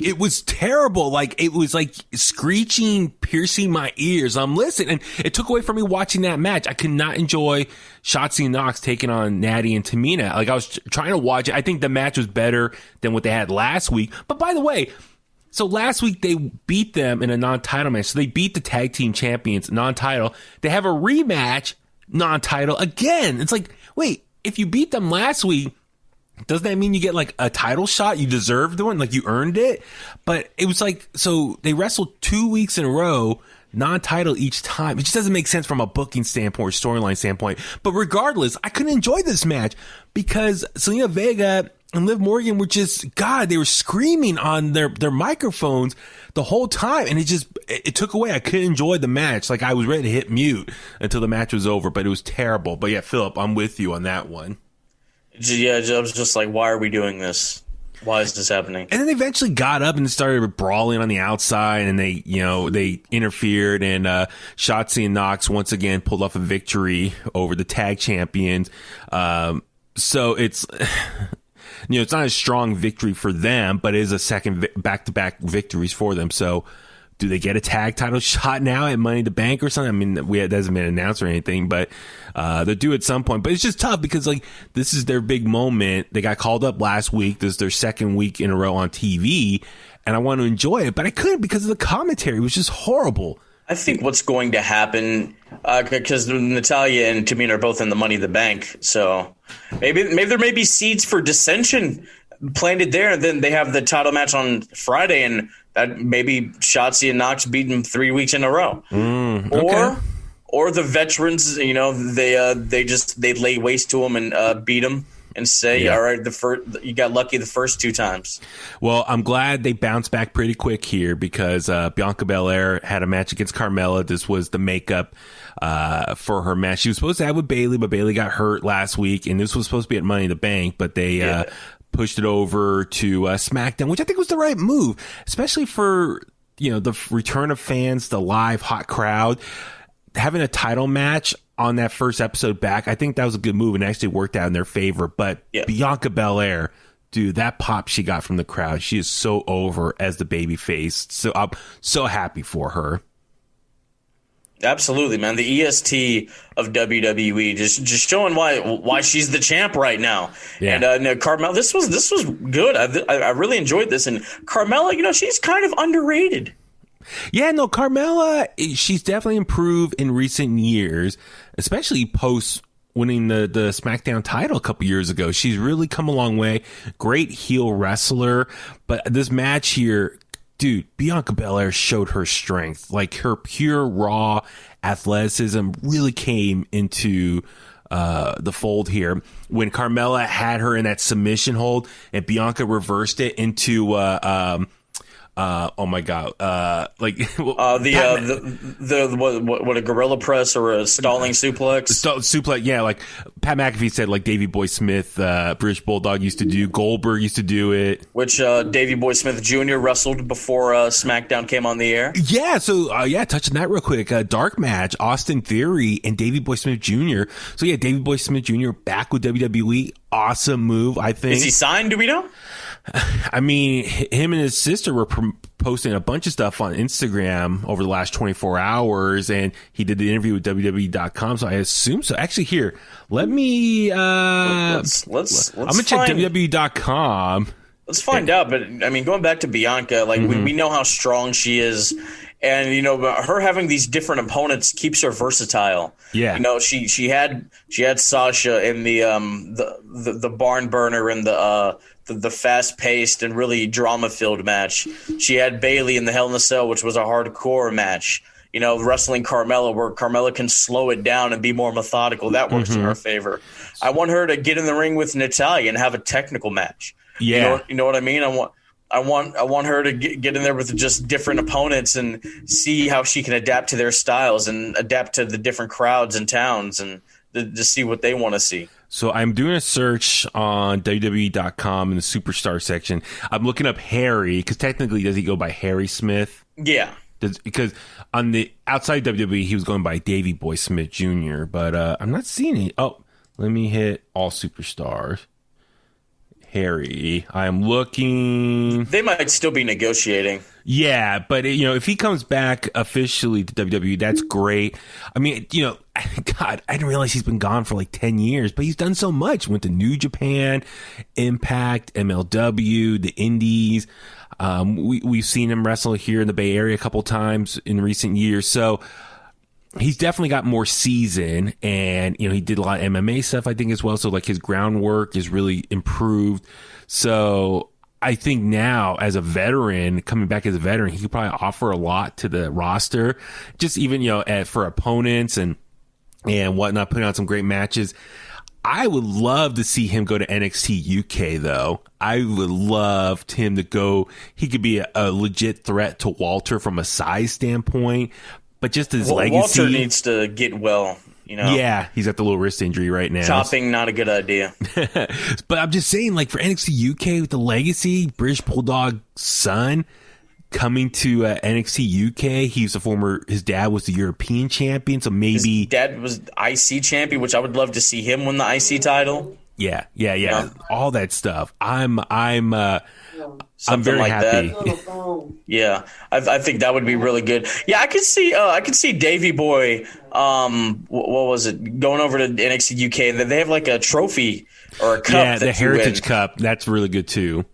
[SPEAKER 6] It was terrible. It was screeching, piercing my ears. I'm listening. And it took away from me watching that match. I could not enjoy Shotzi and Nox taking on Natty and Tamina. I was trying to watch it. I think the match was better than what they had last week. But by the way, so last week they beat them in a non-title match. So they beat the tag team champions non-title. They have a rematch non-title again. It's like, wait, if you beat them last week, doesn't that mean you get a title shot? You deserved one, you earned it. But it was so they wrestled 2 weeks in a row, non-title each time. It just doesn't make sense from a booking standpoint or storyline standpoint. But regardless, I couldn't enjoy this match because Zelina Vega and Liv Morgan were they were screaming on their microphones the whole time. And it took away. I couldn't enjoy the match. I was ready to hit mute until the match was over, but it was terrible. But yeah, Philip, I'm with you on that one.
[SPEAKER 7] Yeah, I was just like, why are we doing this? Why is this happening?
[SPEAKER 6] And then they eventually got up and started brawling on the outside, and they interfered, and Shotzi and Nox once again pulled off a victory over the tag champions. So it's it's not a strong victory for them, but it is a second back-to-back victories for them. So do they get a tag title shot now at Money in the Bank or something? I mean, that hasn't been announced or anything, but they'll do at some point. But it's just tough because, like, this is their big moment. They got called up last week. This is their second week in a row on TV, and I want to enjoy it, but I couldn't because of the commentary. It was just horrible.
[SPEAKER 7] I think what's going to happen, because Natalya and Tamina are both in the Money in the Bank, so maybe there may be seeds for dissension planted there, and then they have the title match on Friday, and that maybe Shotzi and Knox beat them 3 weeks in a row.
[SPEAKER 6] Okay.
[SPEAKER 7] Or the veterans, you know, they lay waste to them and beat them and say, all right, you got lucky the first 2 times.
[SPEAKER 6] Well, I'm glad they bounced back pretty quick here because Bianca Belair had a match against Carmella. This was the makeup for her match she was supposed to have with Bayley, but Bayley got hurt last week, and this was supposed to be at Money in the Bank, but they pushed it over to SmackDown, which I think was the right move, especially for, you know, the return of fans, the live hot crowd. Having a title match on that first episode back, I think that was a good move and actually worked out in their favor. But Bianca Belair, dude, that pop she got from the crowd, she is so over as the baby face. So I'm so happy for her.
[SPEAKER 7] Absolutely, man. The EST of WWE just showing why she's the champ right now.
[SPEAKER 6] Yeah.
[SPEAKER 7] And Carmella, this was good. I really enjoyed this. And Carmella, you know, she's kind of underrated.
[SPEAKER 6] Yeah, no, Carmella, she's definitely improved in recent years, especially post winning the SmackDown title a couple years ago. She's really come a long way. Great heel wrestler. But this match here, dude, Bianca Belair showed her strength. Like, her pure, raw athleticism really came into the fold here when Carmella had her in that submission hold and Bianca reversed it into oh my god! What a gorilla press or a stalling suplex? Suplex, yeah. Like Pat McAfee said, like Davey Boy Smith, British Bulldog used to do. Goldberg used to do it.
[SPEAKER 7] Which Davey Boy Smith Jr. wrestled before SmackDown came on the air.
[SPEAKER 6] Yeah. So touching that real quick. Dark match: Austin Theory and Davey Boy Smith Jr. So yeah, Davey Boy Smith Jr. back with WWE. Awesome move, I think.
[SPEAKER 7] Is he signed? Do we know?
[SPEAKER 6] I mean, him and his sister were posting a bunch of stuff on Instagram over the last 24 hours, and he did the interview with WWE.com, so I assume so. Actually, here, let me...
[SPEAKER 7] let's
[SPEAKER 6] I'm going to check WWE.com.
[SPEAKER 7] Let's find out, but, I mean, going back to Bianca, like, we know how strong she is, and, you know, her having these different opponents keeps her versatile.
[SPEAKER 6] Yeah.
[SPEAKER 7] You know, she had Sasha in the barn burner and the fast-paced and really drama-filled match. She had Bayley in the Hell in a Cell, which was a hardcore match. You know, wrestling Carmella, where Carmella can slow it down and be more methodical. That works in her favor. I want her to get in the ring with Natalya and have a technical match.
[SPEAKER 6] Yeah.
[SPEAKER 7] You know what I mean? I want her to get in there with just different opponents and see how she can adapt to their styles and adapt to the different crowds and towns and to see what they want to see.
[SPEAKER 6] So I'm doing a search on WWE.com in the Superstar section. I'm looking up Harry, because technically, does he go by Harry Smith?
[SPEAKER 7] Yeah.
[SPEAKER 6] Because on the outside WWE, he was going by Davey Boy Smith Jr., but I'm not seeing it. Oh, let me hit all Superstars. Harry. I'm looking.
[SPEAKER 7] They might still be negotiating.
[SPEAKER 6] Yeah, but you know, if he comes back officially to WWE, that's great. I mean, you know, God, I didn't realize he's been gone for like 10 years, but he's done so much. Went to New Japan, Impact, MLW, the Indies. We've seen him wrestle here in the Bay Area a couple times in recent years. So he's definitely got more season, and you know, he did a lot of MMA stuff, I think, as well. So like his groundwork is really improved. So I think now, as a veteran, coming back as a veteran, he could probably offer a lot to the roster, just even, you know, for opponents and whatnot, putting on some great matches. I would love to see him go to NXT UK, though. I would love him to go. He could be a legit threat to Walter from a size standpoint, but just his legacy.
[SPEAKER 7] Walter needs to get well. You know?
[SPEAKER 6] Yeah, he's got the little wrist injury right now.
[SPEAKER 7] Chopping, not a good idea.
[SPEAKER 6] But I'm just saying, like, for NXT UK with the legacy, British Bulldog son coming to NXT UK. His dad was the European champion, so maybe
[SPEAKER 7] his dad was IC champion, which I would love to see him win the IC title.
[SPEAKER 6] Yeah. All that stuff. I'm
[SPEAKER 7] Something
[SPEAKER 6] very
[SPEAKER 7] like
[SPEAKER 6] happy.
[SPEAKER 7] that. Yeah, I think that would be really good. Yeah, I could see Davey Boy. What was it? Going over to NXT UK. They have like a trophy or a cup.
[SPEAKER 6] Yeah,
[SPEAKER 7] that
[SPEAKER 6] the Heritage
[SPEAKER 7] win.
[SPEAKER 6] Cup. That's really good too.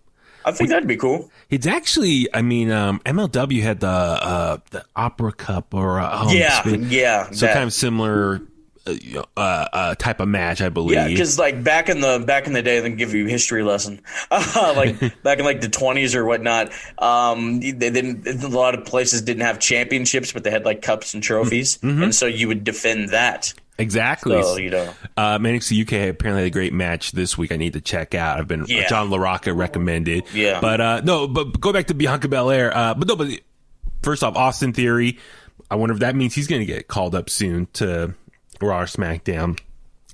[SPEAKER 7] I think that'd be cool.
[SPEAKER 6] It's actually, I mean, MLW had the Opera Cup or so kind of similar type of match, I believe.
[SPEAKER 7] Yeah, because like back in the day, they give you a history lesson. Like back in like the 20s or whatnot, they didn't. A lot of places didn't have championships, but they had like cups and trophies, and so you would defend that.
[SPEAKER 6] Exactly.
[SPEAKER 7] So,
[SPEAKER 6] NXT UK apparently had a great match this week. I need to check out. I've been John LaRocca recommended.
[SPEAKER 7] Yeah.
[SPEAKER 6] But but go back to Bianca Belair. But first off, Austin Theory. I wonder if that means he's going to get called up soon to Raw or SmackDown.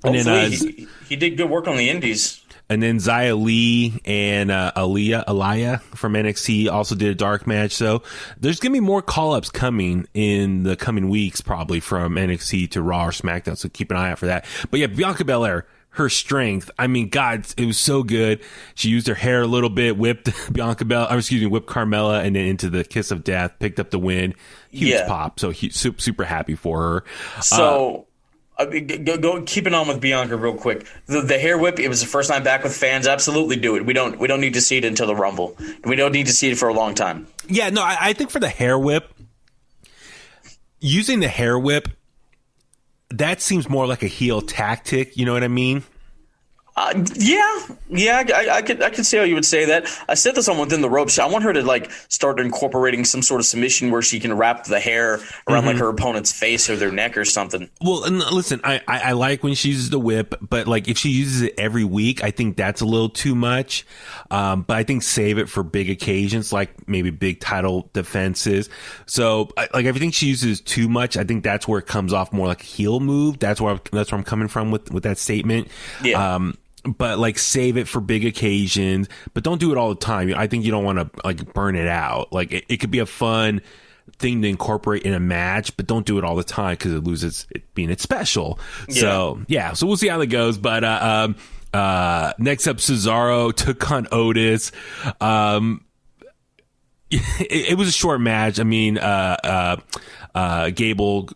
[SPEAKER 6] And
[SPEAKER 7] hopefully, he did good work on the Indies.
[SPEAKER 6] And then Xia Li and Aliyah from NXT also did a dark match. So there's going to be more call-ups coming in the coming weeks, probably from NXT to Raw or SmackDown. So keep an eye out for that. But yeah, Bianca Belair, her strength. I mean, God, it was so good. She used her hair a little bit, whipped whipped Carmella, and then into the kiss of death, picked up the win. Huge pop. So super happy for her.
[SPEAKER 7] So. Go keeping on with Bianca real quick. The hair whip, it was the first time back with fans. Absolutely do it. We don't need to see it until the Rumble. We don't need to see it for a long time.
[SPEAKER 6] Yeah, no, I think for the hair whip, using the hair whip, that seems more like a heel tactic. You know what I mean?
[SPEAKER 7] I could see how you would say that. I said this on Within the Ropes. I want her to like start incorporating some sort of submission where she can wrap the hair around like her opponent's face or their neck or something.
[SPEAKER 6] Well, and listen, I like when she uses the whip, but like if she uses it every week, I think that's a little too much. But I think save it for big occasions, like maybe big title defenses. So like everything she uses too much, I think that's where it comes off more like a heel move. That's where I'm coming from with that statement.
[SPEAKER 7] Yeah.
[SPEAKER 6] But like save it for big occasions, but don't do it all the time. I think you don't want to like burn it out. Like it could be a fun thing to incorporate in a match, but don't do it all the time because it loses it being its special. Yeah. So we'll see how that goes. But next up, Cesaro took on Otis. It was a short match. I mean, Chad Gable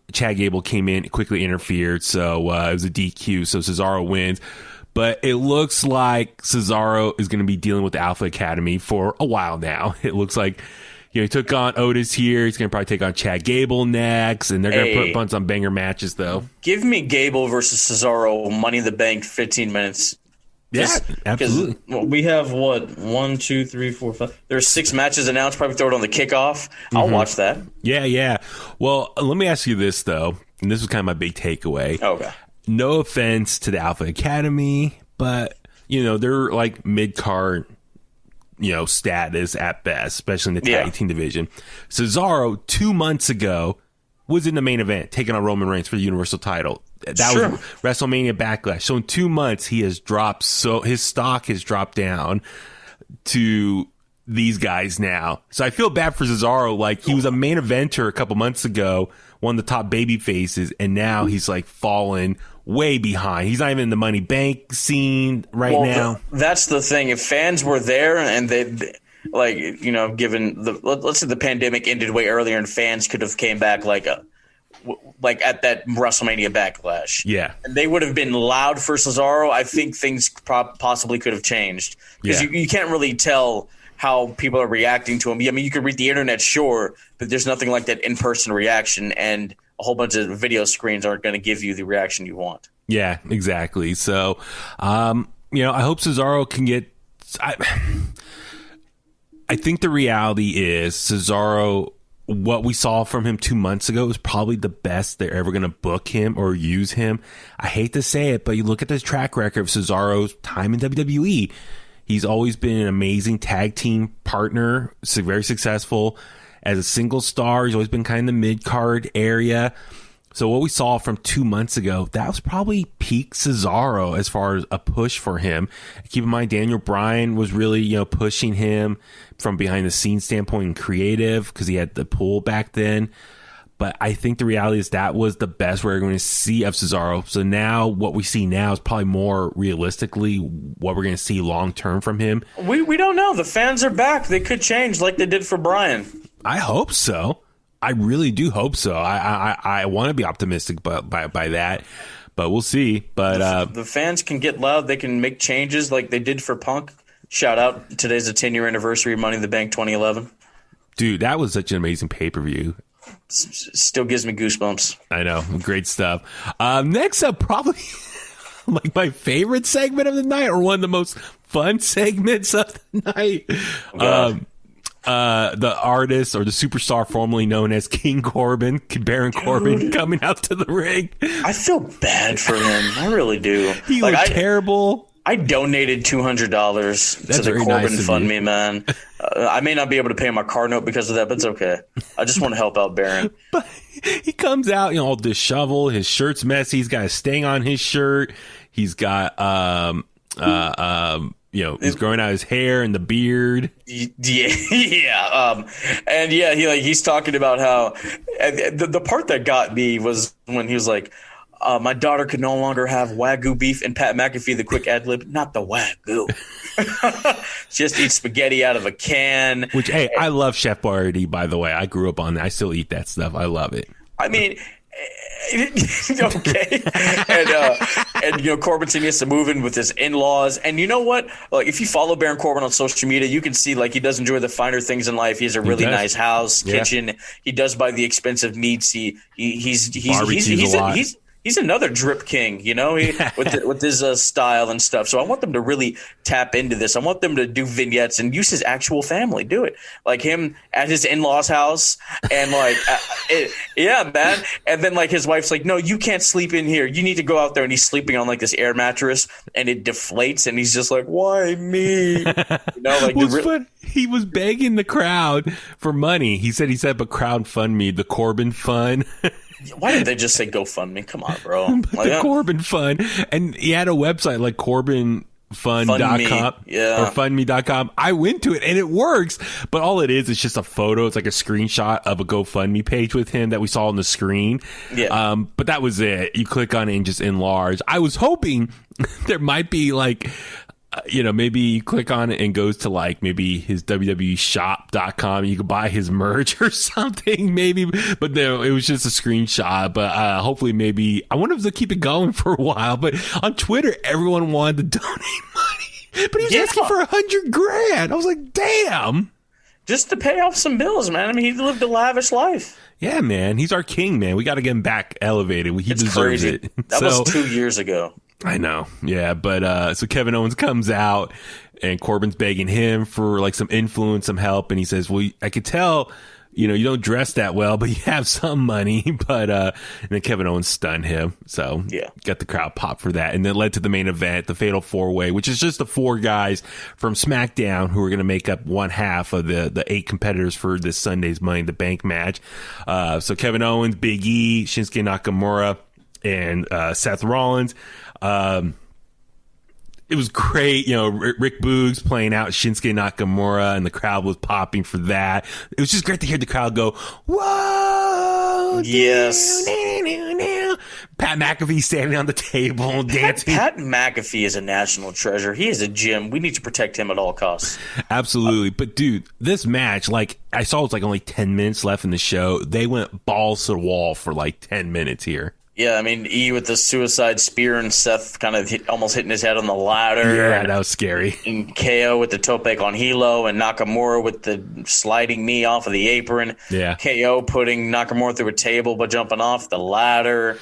[SPEAKER 6] came in, quickly interfered, so it was a DQ. So Cesaro wins. But it looks like Cesaro is going to be dealing with the Alpha Academy for a while now. It looks like, he took on Otis here. He's going to probably take on Chad Gable next. And they're going to put bunch on banger matches, though.
[SPEAKER 7] Give me Gable versus Cesaro, Money in the Bank, 15 minutes.
[SPEAKER 6] Yeah, absolutely.
[SPEAKER 7] We have, 1, 2, 3, 4, 5. There's 6 matches announced. Probably throw it on the kickoff. I'll watch that.
[SPEAKER 6] Yeah. Well, let me ask you this, though. And this was kind of my big takeaway.
[SPEAKER 7] Okay.
[SPEAKER 6] No offense to the Alpha Academy, but, they're like mid-card, status at best, especially in the tag team division. Cesaro, 2 months ago, was in the main event, taking on Roman Reigns for the Universal title. That was WrestleMania Backlash. So in 2 months, he has dropped, so his stock has dropped down to these guys now. So I feel bad for Cesaro. Like, he was a main eventer a couple months ago, one of the top baby faces, and now he's like fallen way behind. He's not even in the Money Bank scene now.
[SPEAKER 7] That's the thing. If fans were there and they given let's say the pandemic ended way earlier and fans could have came back like at that WrestleMania Backlash.
[SPEAKER 6] Yeah.
[SPEAKER 7] And they would have been loud for Cesaro. I think things possibly could have changed because you can't really tell how people are reacting to him. I mean, you could read the internet, sure, but there's nothing like that in-person reaction, and a whole bunch of video screens aren't going to give you the reaction you want.
[SPEAKER 6] Yeah, exactly. So, I hope Cesaro can get... I think the reality is Cesaro, what we saw from him 2 months ago is probably the best they're ever going to book him or use him. I hate to say it, but you look at this track record of Cesaro's time in WWE. He's always been an amazing tag team partner, very successful. As a single star, he's always been kind of in the mid-card area. So what we saw from 2 months ago, that was probably peak Cesaro as far as a push for him. Keep in mind, Daniel Bryan was really, pushing him from behind the scenes standpoint and creative because he had the pull back then. But I think the reality is that was the best we're going to see of Cesaro. So now what we see now is probably more realistically what we're going to see long term from him.
[SPEAKER 7] We don't know. The fans are back. They could change like they did for Bryan.
[SPEAKER 6] I hope so. I really do hope so. I want to be optimistic by that, but we'll see. But
[SPEAKER 7] the fans can get loud. They can make changes like they did for Punk. Shout out. Today's the 10-year anniversary of Money in the Bank 2011.
[SPEAKER 6] Dude, that was such an amazing pay-per-view.
[SPEAKER 7] Still gives me goosebumps.
[SPEAKER 6] I know. Great stuff. Next up, probably like my favorite segment of the night, or one of the most fun segments of the night. The artist, or the superstar formerly known as King Corbin, Baron Corbin, coming out to the ring.
[SPEAKER 7] I feel bad for him. I really do.
[SPEAKER 6] He looked terrible.
[SPEAKER 7] I donated $200 to the Corbin Fund Me, man. I may not be able to pay my car note because of that, but it's okay. I just want to help out Baron.
[SPEAKER 6] But he comes out, all disheveled. His shirt's messy. He's got a stain on his shirt. He's got, he's growing out his hair and the beard.
[SPEAKER 7] Yeah. And yeah, he's talking about how the part that got me was when he was like, my daughter could no longer have Wagyu beef, and Pat McAfee, the quick ad lib, not the Wagyu. Just eat spaghetti out of a can.
[SPEAKER 6] Which, hey, I love Chef Boyardee, by the way. I grew up on that. I still eat that stuff. I love it.
[SPEAKER 7] I mean, okay. And Corbin said he has to move in with his in-laws. And you know what? Like, if you follow Baron Corbin on social media, you can see like he does enjoy the finer things in life. He has a really nice house, kitchen. He does buy the expensive meats. He's another drip king, with his style and stuff. So I want them to really tap into this. I want them to do vignettes and use his actual family. Do it like him at his in-laws' house, and yeah, man. And then like his wife's like, "No, you can't sleep in here. You need to go out there." And he's sleeping on like this air mattress, and it deflates, and he's just like, "Why me?"
[SPEAKER 6] He was begging the crowd for money. He said he set up a crowdfund the Corbin Fund.
[SPEAKER 7] Why didn't they just say GoFundMe? Come on, bro.
[SPEAKER 6] The Corbin Fund. And he had a website like CorbinFund.com or fundme.com. I went to it and it works, but all it is just a photo. It's like a screenshot of a GoFundMe page with him that we saw on the screen. Yeah. But that was it. You click on it and just enlarge. I was hoping there might be like, maybe you click on it and goes to like maybe his WWEshop.com. You could buy his merch or something, maybe. But no, it was just a screenshot. But hopefully, maybe I wonder if they'll keep it going for a while. But on Twitter, everyone wanted to donate money, but he was asking for $100,000. I was like, damn.
[SPEAKER 7] Just to pay off some bills, man. I mean, he lived a lavish life.
[SPEAKER 6] Yeah, man. He's our king, man. We got to get him back elevated. He deserves it.
[SPEAKER 7] That was 2 years ago.
[SPEAKER 6] I know. Yeah. But so Kevin Owens comes out and Corbin's begging him for like some influence, some help. And he says, well, I could tell, you don't dress that well, but you have some money. But and then Kevin Owens stunned him. So got the crowd pop for that. And then led to the main event, the Fatal 4-Way, which is just the 4 guys from SmackDown who are going to make up one half of the 8 competitors for this Sunday's Money in the Bank match. So Kevin Owens, Big E, Shinsuke Nakamura, and Seth Rollins. It was great. Rick Boogs playing out Shinsuke Nakamura, and the crowd was popping for that. It was just great to hear the crowd go, whoa!
[SPEAKER 7] Yes.
[SPEAKER 6] Pat McAfee standing on the table dancing.
[SPEAKER 7] Pat McAfee is a national treasure. He is a gem. We need to protect him at all costs.
[SPEAKER 6] Absolutely. But dude, this match, like I saw, it's like only 10 minutes left in the show. They went balls to the wall for like 10 minutes here.
[SPEAKER 7] Yeah, I mean, E with the suicide spear and Seth kind of almost hitting his head on the ladder.
[SPEAKER 6] Yeah, that was scary.
[SPEAKER 7] And KO with the tope con hilo, and Nakamura with the sliding knee off of the apron.
[SPEAKER 6] Yeah.
[SPEAKER 7] KO putting Nakamura through a table but jumping off the ladder.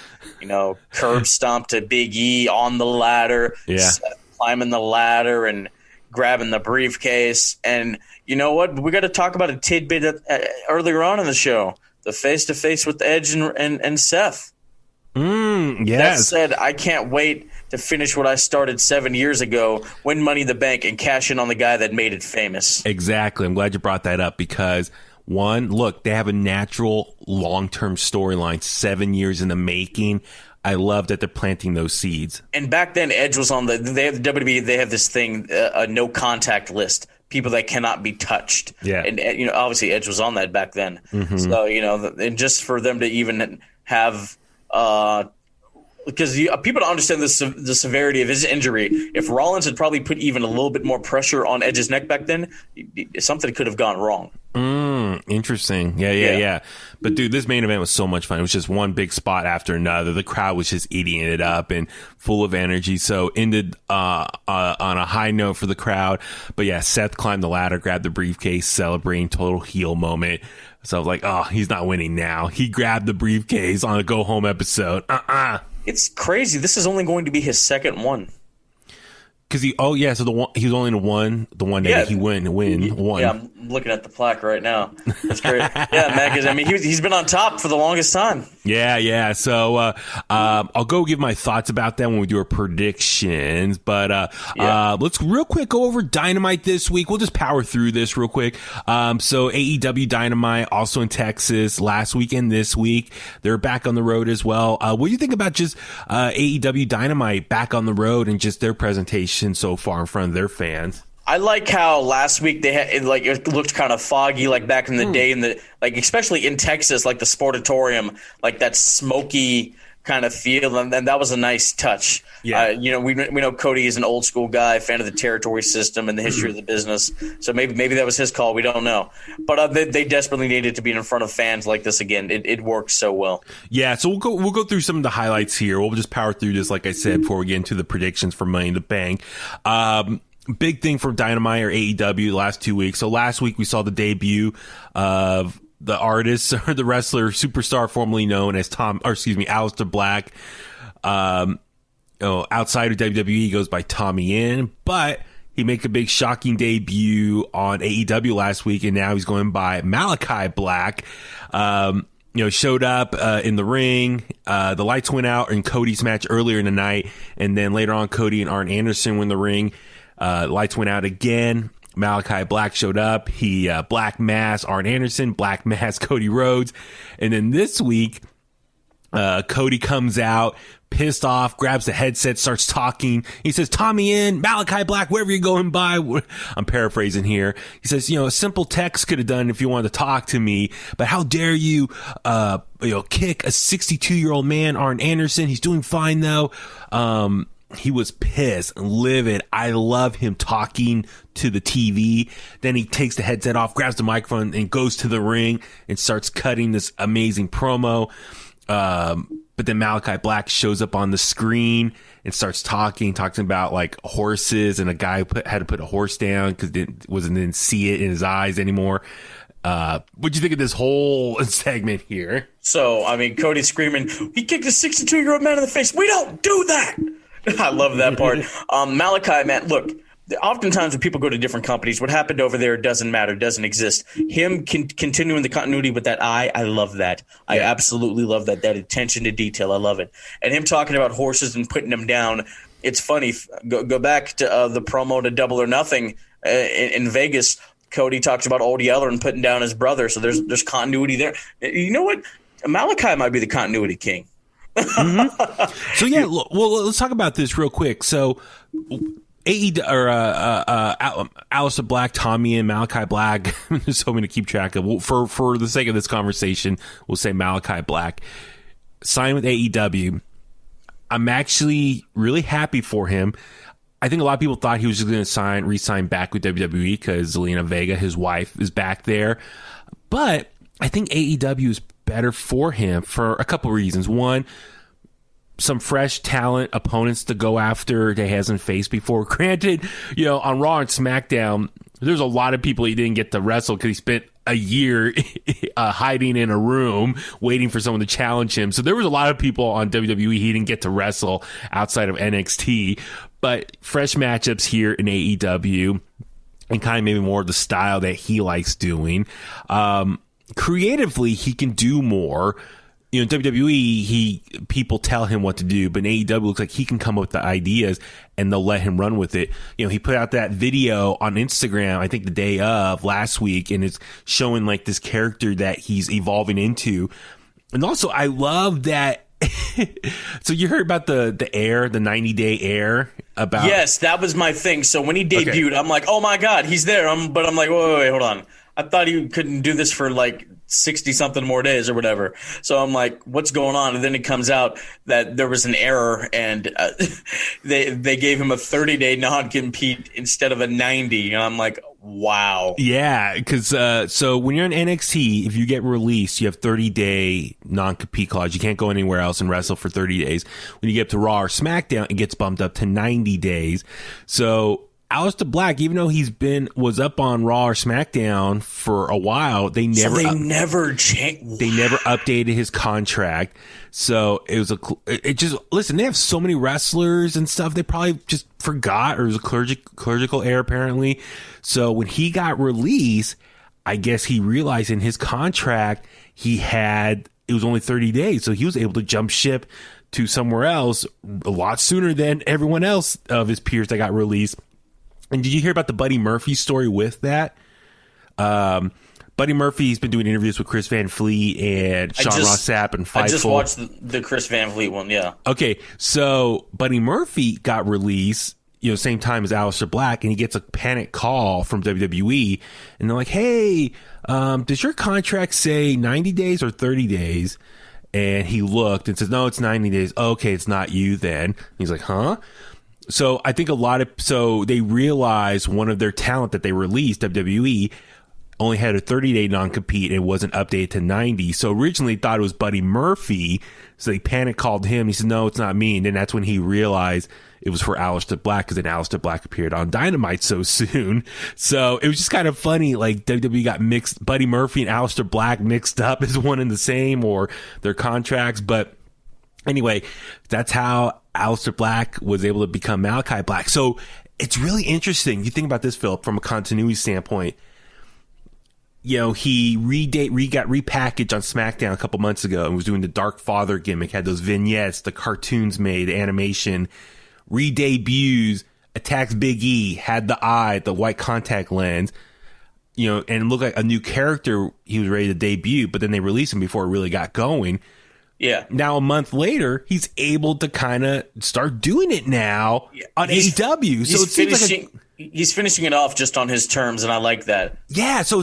[SPEAKER 7] Curb stomp to Big E on the ladder.
[SPEAKER 6] Yeah.
[SPEAKER 7] Seth climbing the ladder and grabbing the briefcase. And you know what? We got to talk about a tidbit earlier on in the show. The face-to-face with Edge and Seth.
[SPEAKER 6] Yes.
[SPEAKER 7] That said, I can't wait to finish what I started 7 years ago, win Money in the Bank, and cash in on the guy that made it famous.
[SPEAKER 6] Exactly. I'm glad you brought that up because, one, look, they have a natural long-term storyline, 7 years in the making. I love that they're planting those seeds.
[SPEAKER 7] And back then, Edge was on they have the WWE. They have this thing, a no contact list, people that cannot be touched.
[SPEAKER 6] Yeah,
[SPEAKER 7] and obviously Edge was on that back then. Mm-hmm. So and just for them to even have. Because people don't understand the severity of his injury. If Rollins had probably put even a little bit more pressure on Edge's neck back then, something could have gone wrong.
[SPEAKER 6] Interesting. Yeah. But dude, this main event was so much fun. It was just one big spot after another. The crowd was just eating it up and full of energy. So ended on a high note for the crowd. But yeah, Seth climbed the ladder, grabbed the briefcase, celebrating, total heel moment. So I was like, oh, he's not winning now. He grabbed the briefcase on a go home episode.
[SPEAKER 7] It's crazy. This is only going to be his second one.
[SPEAKER 6] Because he was only in one that he win.
[SPEAKER 7] Yeah, I'm looking at the plaque right now. That's great. Yeah, man. Because he's been on top for the longest time.
[SPEAKER 6] Yeah. So I'll go give my thoughts about that when we do our predictions. But let's real quick go over Dynamite this week. We'll just power through this real quick. So AEW Dynamite also in Texas last week and this week. They're back on the road as well. What do you think about just AEW Dynamite back on the road and just their presentation so far in front of their fans?
[SPEAKER 7] I like how last week they had it looked kind of foggy, like back in the day, in the especially in Texas, like the Sportatorium, like that smoky kind of feel, and that was a nice touch. Yeah, we know Cody is an old school guy, fan of the territory system and the history of the business, so maybe that was his call. We don't know, but they desperately needed to be in front of fans like this again. It works so well. Yeah, so
[SPEAKER 6] we'll go through some of the highlights here. We'll just power through this, like I said, before we get into the predictions for Money in the Bank. Big thing for Dynamite or AEW the last 2 weeks. So last week we saw the debut of the artist or the wrestler superstar formerly known as Aleister Black. Outside of WWE goes by Tommy In, but he made a big shocking debut on AEW last week, and now he's going by Malachi Black. Showed up in the ring. The lights went out in Cody's match earlier in the night, and then later on Cody and Arn Anderson were in the ring. Lights went out again. Malachi Black showed up. He Black Mass Arn Anderson, Black Mass Cody Rhodes. And then this week, Cody comes out, pissed off, grabs the headset, starts talking. He says, Tommy In, Malachi Black, wherever you're going by. I'm paraphrasing here. He says, a simple text could have done if you wanted to talk to me, but how dare you, kick a 62-year-old man, Arn Anderson. He's doing fine though. He was pissed and livid. I love him talking to the TV. Then he takes the headset off, grabs the microphone, and goes to the ring and starts cutting this amazing promo. But then Malachi Black shows up on the screen and starts talking about like horses, and a guy had to put a horse down because didn't see it in his eyes anymore. What'd you think of this whole segment here?
[SPEAKER 7] So, Cody's screaming, he kicked a 62-year-old man in the face. We don't do that. I love that part. Malachi, man, look, oftentimes when people go to different companies, what happened over there doesn't matter, doesn't exist. Him continuing the continuity with that eye, I love that. I absolutely love that attention to detail. I love it. And him talking about horses and putting them down, it's funny. Go back to the promo to Double or Nothing in Vegas. Cody talks about Old Yeller and putting down his brother, so there's continuity there. You know what? Malachi might be the continuity king.
[SPEAKER 6] Mm-hmm. So yeah, let's talk about this real quick. So Aleister Black, Tommy and Malachi Black. Just hoping to keep track of. For the sake of this conversation, we'll say Malachi Black signed with AEW. I'm actually really happy for him. I think a lot of people thought he was just going to re-sign back with WWE because Zelina Vega, his wife, is back there. But I think AEW is better for him for a couple reasons. One, some fresh talent opponents to go after that he hasn't faced before. Granted, on Raw and SmackDown, there's a lot of people he didn't get to wrestle because he spent a year hiding in a room waiting for someone to challenge him. So there was a lot of people on WWE he didn't get to wrestle outside of NXT. But fresh matchups here in AEW and kind of maybe more of the style that he likes doing. Creatively, he can do more. In WWE, people tell him what to do, but in AEW, looks like he can come up with the ideas and they'll let him run with it. He put out that video on Instagram, I think the day of last week, and it's showing like this character that he's evolving into. And also, I love that So you heard about the air, the 90-day air about?
[SPEAKER 7] Yes, that was my thing. So when he debuted, I'm like, oh my God, he's there. But I'm like, wait, hold on. I thought he couldn't do this for like 60-something more days or whatever. So I'm like, what's going on? And then it comes out that there was an error, and they gave him a 30-day non-compete instead of a 90. And I'm like, wow.
[SPEAKER 6] Yeah, because so when you're in NXT, if you get released, you have 30-day non-compete clause. You can't go anywhere else and wrestle for 30 days. When you get to Raw or SmackDown, it gets bumped up to 90 days. So Aleister Black, even though was up on Raw or SmackDown for a while, they never changed. They never updated his contract. So it just listen. They have so many wrestlers and stuff. They probably just forgot, or it was a clerical error apparently. So when he got released, I guess he realized in his contract it was only 30 days, so he was able to jump ship to somewhere else a lot sooner than everyone else of his peers that got released. And did you hear about the Buddy Murphy story with that? Buddy Murphy's been doing interviews with Chris Van Vliet and Sean Ross Sapp and Fightful.
[SPEAKER 7] I just watched the Chris Van Vliet one, yeah. Okay,
[SPEAKER 6] so Buddy Murphy got released, same time as Aleister Black, and he gets a panic call from WWE, and they're like, hey, does your contract say 90 days or 30 days? And he looked and says, no, it's 90 days. Okay, it's not you then. He's like, huh? So I think they realized one of their talent that they released, WWE, only had a 30-day non-compete and it wasn't updated to 90. So originally thought it was Buddy Murphy. So they panic called him. He said, no, it's not me. And then that's when he realized it was for Aleister Black, because then Aleister Black appeared on Dynamite so soon. So it was just kind of funny. Like WWE got Buddy Murphy and Aleister Black mixed up as one and the same, or their contracts. But anyway, that's how Aleister Black was able to become Malachi Black. So it's really interesting. You think about this, Philip, from a continuity standpoint. He got repackaged on SmackDown a couple months ago and was doing the Dark Father gimmick, had those vignettes, the cartoons made, the animation, re-debuts, attacks Big E, had the eye, the white contact lens, and looked like a new character he was ready to debut, but then they released him before it really got going.
[SPEAKER 7] Yeah.
[SPEAKER 6] Now, a month later, he's able to kind of start doing it now on AEW. So it seems like
[SPEAKER 7] he's finishing it off just on his terms, and I like that.
[SPEAKER 6] Yeah, so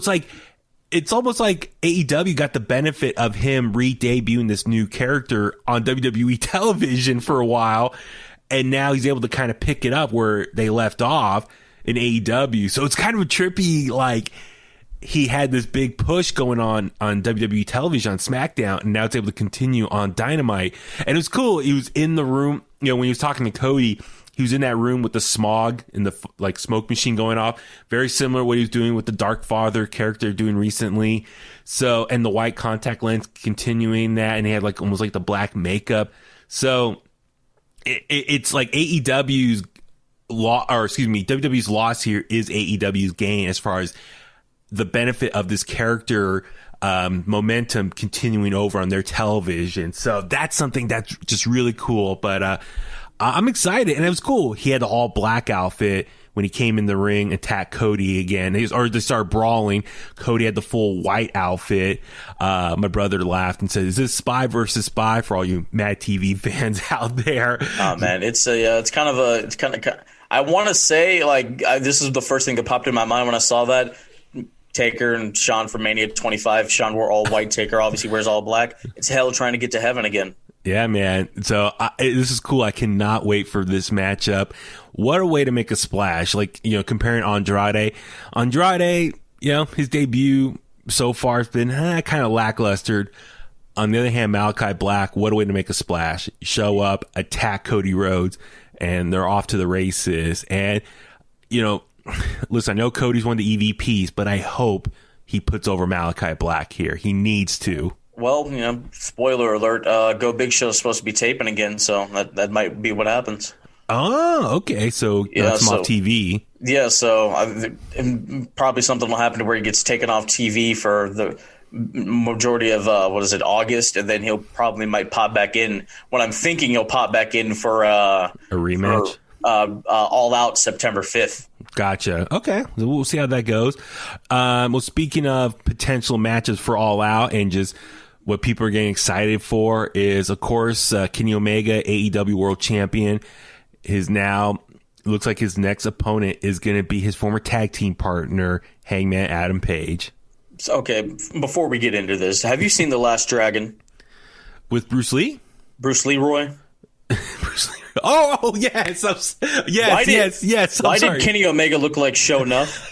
[SPEAKER 6] it's almost like AEW got the benefit of him re-debuting this new character on WWE television for a while, and now he's able to kind of pick it up where they left off in AEW. So it's kind of a trippy, he had this big push going on WWE television on SmackDown, and now it's able to continue on Dynamite. And it was cool. He was in the room, when he was talking to Cody, he was in that room with the smog and the smoke machine going off. Very similar to what he was doing with the Dark Father character doing recently. So, and the white contact lens continuing that, and he had almost like the black makeup. So it's like AEW's WWE's loss here is AEW's gain as far as the benefit of this character momentum continuing over on their television. So that's something that's just really cool. But I'm excited, and it was cool. He had the all black outfit when he came in the ring, attacked Cody again, they started brawling. Cody had the full white outfit. My brother laughed and said, "Is this Spy versus Spy?" For all you Mad TV fans out there.
[SPEAKER 7] Oh man, it's kind of. I want to say this is the first thing that popped in my mind when I saw that. Taker and Sean from Mania 25. Sean wore all white. Taker obviously wears all black. It's hell trying to get to heaven again.
[SPEAKER 6] Yeah, man. So this is cool. I cannot wait for this matchup. What a way to make a splash. Comparing Andrade. Andrade, his debut so far has been kind of lackluster. On the other hand, Malachi Black, what a way to make a splash. Show up, attack Cody Rhodes, and they're off to the races. And, listen, I know Cody's one of the EVPs, but I hope he puts over Malachi Black here. He needs to.
[SPEAKER 7] Well, spoiler alert, Go Big Show is supposed to be taping again, so that might be what happens.
[SPEAKER 6] Oh, okay. So that's off TV.
[SPEAKER 7] Yeah, so probably something will happen to where he gets taken off TV for the majority of, August, and then might pop back in. What I'm thinking he'll pop back in for a
[SPEAKER 6] rematch?
[SPEAKER 7] All Out September 5th.
[SPEAKER 6] Gotcha. Okay. We'll see how that goes. Speaking of potential matches for All Out and just what people are getting excited for is, of course, Kenny Omega, AEW World Champion, looks like his next opponent is going to be his former tag team partner, Hangman Adam Page.
[SPEAKER 7] Okay, before we get into this, have you seen The Last Dragon?
[SPEAKER 6] With Bruce Lee?
[SPEAKER 7] Bruce Leroy?
[SPEAKER 6] Bruce Lee. Oh, yes. Yes.
[SPEAKER 7] Why did Kenny Omega look like Show Nuff?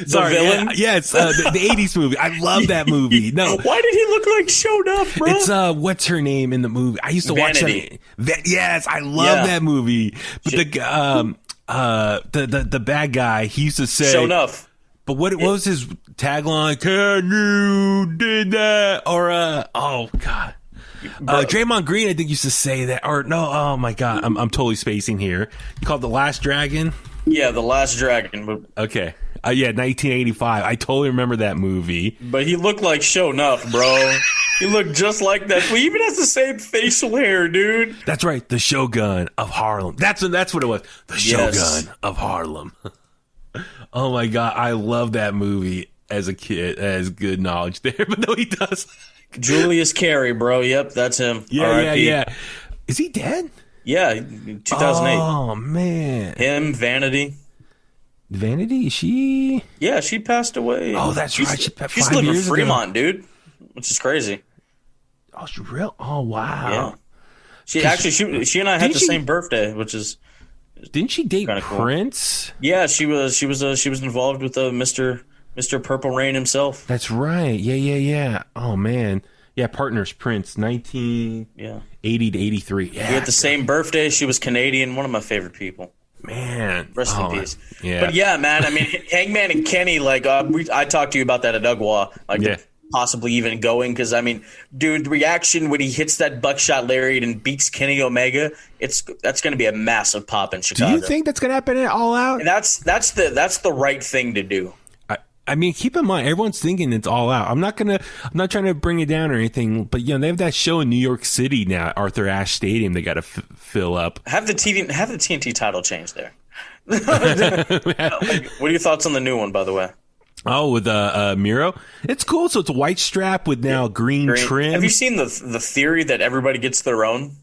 [SPEAKER 6] Sorry,
[SPEAKER 7] villain?
[SPEAKER 6] Yes, the 80s movie. I love that movie. No.
[SPEAKER 7] Why did he look like Show Nuff, bro?
[SPEAKER 6] It's, what's her name in the movie? I used to
[SPEAKER 7] Vanity.
[SPEAKER 6] watch that. Yes, I love that movie. But the bad guy, he used to say...
[SPEAKER 7] Show Nuff.
[SPEAKER 6] But what was his tagline? Can you did that? Or, oh, God. Draymond Green, I think, used to say that. Or, no, oh, my God. I'm totally spacing here. You called The Last Dragon?
[SPEAKER 7] Yeah, The Last Dragon.
[SPEAKER 6] Okay. Yeah, 1985. I totally remember that movie.
[SPEAKER 7] But he looked like Show Nuff, bro. He looked just like that. He even has the same facial hair, dude.
[SPEAKER 6] That's right. The Shogun of Harlem. That's what it was. The Shogun of Harlem. Oh, my God. I love that movie as a kid. As good knowledge there. But no, he does.
[SPEAKER 7] Julius Carey, bro. Yep, that's him.
[SPEAKER 6] Yeah. Is he dead?
[SPEAKER 7] Yeah, 2008.
[SPEAKER 6] Oh, man.
[SPEAKER 7] Him, Vanity.
[SPEAKER 6] Vanity, she...
[SPEAKER 7] Yeah, she passed away.
[SPEAKER 6] Oh, that's right.
[SPEAKER 7] She's living in Fremont, dude. Which is crazy.
[SPEAKER 6] Oh, she real? Oh, wow.
[SPEAKER 7] Yeah. She and I had the same birthday, which is...
[SPEAKER 6] Didn't she date
[SPEAKER 7] cool.
[SPEAKER 6] Prince?
[SPEAKER 7] Yeah, she was involved with Mr. Purple Rain himself.
[SPEAKER 6] That's right. Yeah. Oh, man. Yeah, partners Prince, 1980 to 83. Yeah.
[SPEAKER 7] We had the same birthday. She was Canadian. One of my favorite people.
[SPEAKER 6] Man,
[SPEAKER 7] rest in peace.
[SPEAKER 6] Yeah,
[SPEAKER 7] but yeah, man. I mean, Hangman and Kenny. Like, I talked to you about that at Ugwa. Like, possibly even going because I mean, dude, the reaction when he hits that buckshot lariat and beats Kenny Omega, that's going to be a massive pop in Chicago.
[SPEAKER 6] Do you think that's going to happen at All Out?
[SPEAKER 7] And that's the right thing to do.
[SPEAKER 6] I mean, keep in mind, everyone's thinking it's All Out. I'm not trying to bring it down or anything, but they have that show in New York City now, at Arthur Ashe Stadium. They got to fill up.
[SPEAKER 7] Have the TNT title change there. What are your thoughts on the new one, by the way?
[SPEAKER 6] Oh, with Miro, it's cool. So it's a white strap with now green trim.
[SPEAKER 7] Have you seen the theory that everybody gets their own?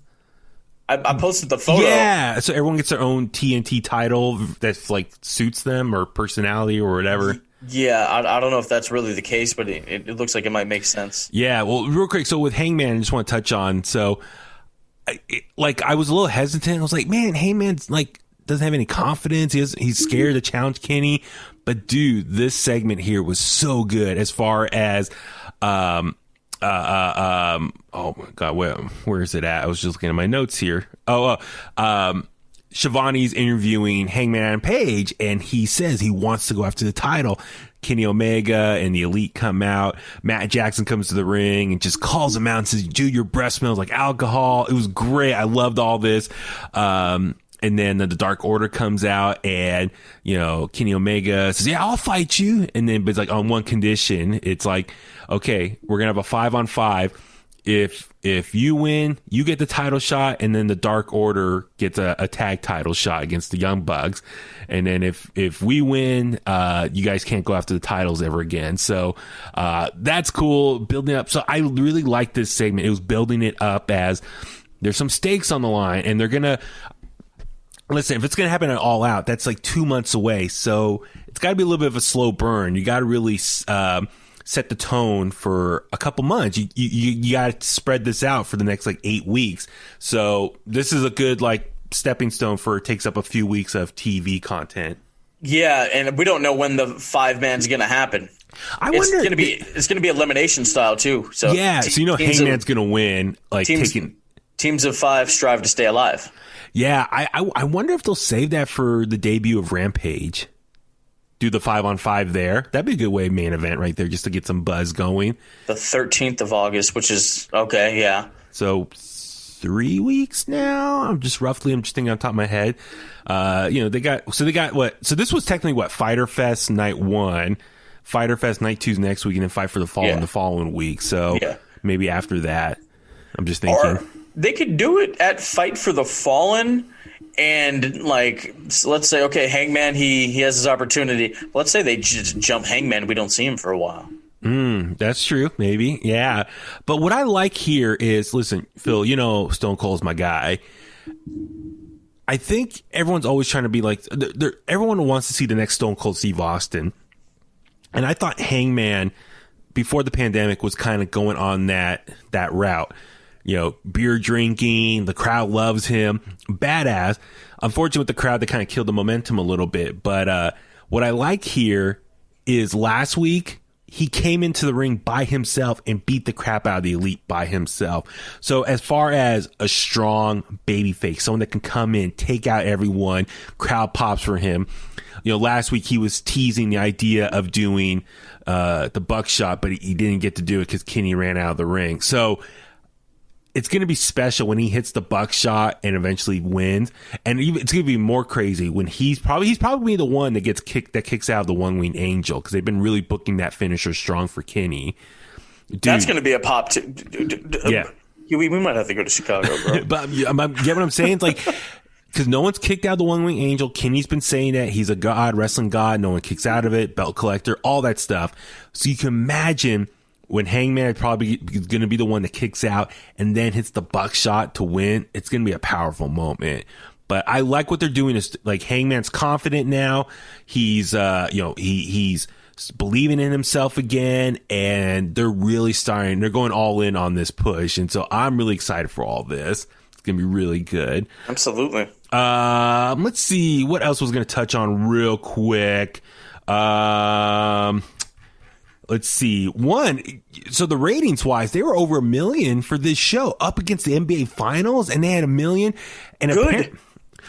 [SPEAKER 7] I posted the photo.
[SPEAKER 6] Yeah, so everyone gets their own TNT title that's like suits them or personality or whatever.
[SPEAKER 7] Yeah, I don't know if that's really the case, but it looks like it might make sense.
[SPEAKER 6] Yeah, well, real quick, so with Hangman, I just want to touch on, so, I was a little hesitant. I was like, man, Hangman's, doesn't have any confidence. He's scared to challenge Kenny. But, dude, this segment here was so good as far as, oh, my God, where is it at? I was just looking at my notes here. Shivani's interviewing Hangman Adam Page, and he says he wants to go after the title. Kenny Omega and the Elite come out. Matt Jackson comes to the ring and just calls him out and says, dude, your breath smells like alcohol. It was great. I loved all this. And then the Dark Order comes out and, Kenny Omega says, yeah, I'll fight you. And then, but it's like on one condition. It's like, okay, we're going to have a 5-on-5. If you win, you get the title shot, and then the Dark Order gets a tag title shot against the Young Bucks. And then if we win, you guys can't go after the titles ever again. So that's cool, building up. So I really like this segment. It was building it up as there's some stakes on the line, and they're gonna listen. If it's gonna happen at All Out, that's like 2 months away. So it's got to be a little bit of a slow burn. You got to really set the tone for a couple months. You got to spread this out for the next 8 weeks. So this is a good stepping stone for it takes up a few weeks of TV content.
[SPEAKER 7] Yeah, and we don't know when the 5-man's going to happen.
[SPEAKER 6] I wonder
[SPEAKER 7] it's going to be elimination style too. So
[SPEAKER 6] yeah, so Hangman's going to win.
[SPEAKER 7] Teams of 5 strive to stay alive.
[SPEAKER 6] Yeah, I wonder if they'll save that for the debut of Rampage. Do the 5-on-5 there. That'd be a good way main event right there, just to get some buzz going.
[SPEAKER 7] The 13th of August, which is okay, yeah.
[SPEAKER 6] So 3 weeks now. I'm just thinking on top of my head. They got what? So this was technically what? Fyter Fest night 1, Fyter Fest night 2's next week, and then Fight for the Fallen the following week. So maybe after that, I'm just thinking.
[SPEAKER 7] Or they could do it at Fight for the Fallen. And let's say, okay, Hangman, he has his opportunity. Let's say they just jump Hangman. We don't see him for a while.
[SPEAKER 6] That's true. Maybe. Yeah. But what I like here is, listen, Phil, you know, Stone Cold's my guy. I think everyone's always trying to be like, everyone wants to see the next Stone Cold Steve Austin. And I thought Hangman, before the pandemic, was kind of going on that route. You know, beer drinking, the crowd loves him, badass. Unfortunately, with the crowd, they kind of killed the momentum a little bit. But what I like here is last week, he came into the ring by himself and beat the crap out of the Elite by himself. So as far as a strong babyface, someone that can come in, take out everyone, crowd pops for him. You know, last week he was teasing the idea of doing the buckshot, but he didn't get to do it because Kenny ran out of the ring. So it's going to be special when he hits the buckshot and eventually wins. And even, it's going to be more crazy when he's probably the one that kicks out of the one-winged angel, because they've been really booking that finisher strong for Kenny. Dude,
[SPEAKER 7] that's going to be a pop.
[SPEAKER 6] Yeah.
[SPEAKER 7] We might have to go to Chicago, bro.
[SPEAKER 6] But get what I'm saying? It's like, because no one's kicked out the one-winged angel. Kenny's been saying that he's a god, wrestling god. No one kicks out of it. Belt collector, all that stuff. So you can imagine when Hangman probably is going to be the one that kicks out and then hits the buckshot to win. It's going to be a powerful moment. But I like what they're doing. Is like Hangman's confident now. He's he's believing in himself again, and they're really starting. They're going all in on this push, and so I'm really excited for all this. It's going to be really good.
[SPEAKER 7] Absolutely.
[SPEAKER 6] Let's see what else was going to touch on real quick. Let's see. So the ratings wise, they were over 1 million for this show, up against the NBA Finals, and they had 1 million. And
[SPEAKER 7] good.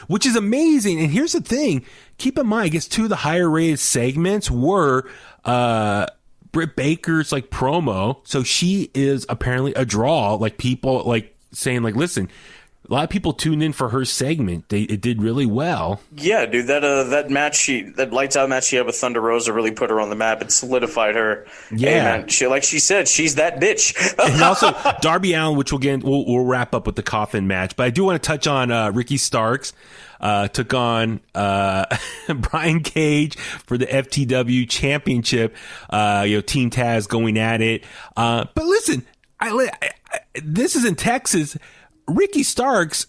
[SPEAKER 6] Which is amazing. And here's the thing: keep in mind, I guess 2 of the higher rated segments were Britt Baker's like promo. So she is apparently a draw. Like people like saying like, listen. A lot of people tuned in for her segment. It did really well. Yeah,
[SPEAKER 7] dude, that match that lights out match she had with Thunder Rosa really put her on the map. It solidified her.
[SPEAKER 6] Yeah,
[SPEAKER 7] and like she said, she's that bitch.
[SPEAKER 6] And also Darby Allin, which we'll wrap up with the coffin match. But I do want to touch on Ricky Starks. Took on Brian Cage for the FTW Championship. Team Taz going at it. But listen, this is in Texas. Ricky Starks,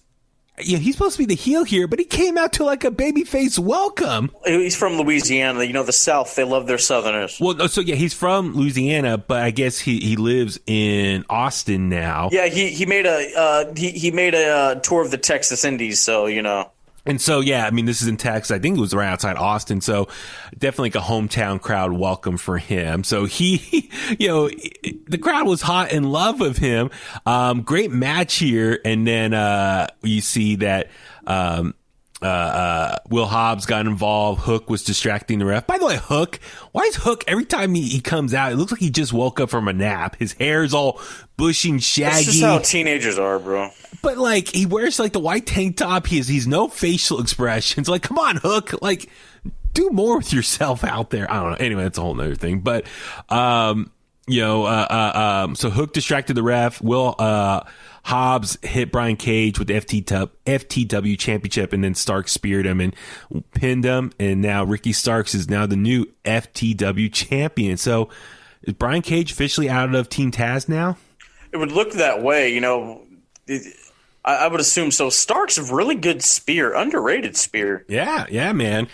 [SPEAKER 6] he's supposed to be the heel here, but he came out to like a babyface welcome.
[SPEAKER 7] He's from Louisiana. You know, the South, they love their Southerners.
[SPEAKER 6] Well, so yeah, he's from Louisiana, but I guess he lives in Austin now.
[SPEAKER 7] Yeah, he made a tour of the Texas Indies, so you know.
[SPEAKER 6] And so, yeah, I mean, this is in Texas. I think it was right outside Austin. So definitely like a hometown crowd welcome for him. So he, the crowd was hot in love with him. Great match here. And then, you see that, Will Hobbs got involved. Hook was distracting the ref. By the way, why is Hook, every time he comes out, it looks like he just woke up from a nap. His hair's all bushy and shaggy.
[SPEAKER 7] That's just how teenagers are, bro.
[SPEAKER 6] But like, he wears like the white tank top. He's no facial expressions. Like, come on, Hook. Like, do more with yourself out there. I don't know. Anyway, that's a whole nother thing. But, so Hook distracted the ref. Will Hobbs hit Brian Cage with the FTW Championship, and then Starks speared him and pinned him. And now Ricky Starks is now the new FTW champion. So is Brian Cage officially out of Team Taz now?
[SPEAKER 7] It would look that way, you know. I would assume so. Starks, a really good spear, underrated spear.
[SPEAKER 6] Yeah, man.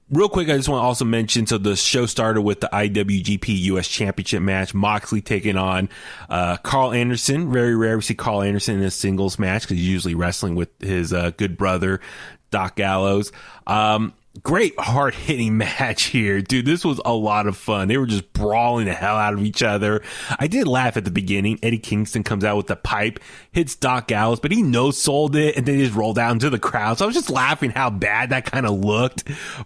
[SPEAKER 6] Real quick, I just want to also mention, so the show started with the IWGP US Championship match. Moxley taking on Carl Anderson. Very rare we see Carl Anderson in a singles match because he's usually wrestling with his good brother, Doc Gallows. Great hard-hitting match here. Dude, this was a lot of fun. They were just brawling the hell out of each other. I did laugh at the beginning. Eddie Kingston comes out with the pipe, hits Doc Gallows, but he no-sold it, and then he just rolled out into the crowd. So I was just laughing how bad that kind of looked.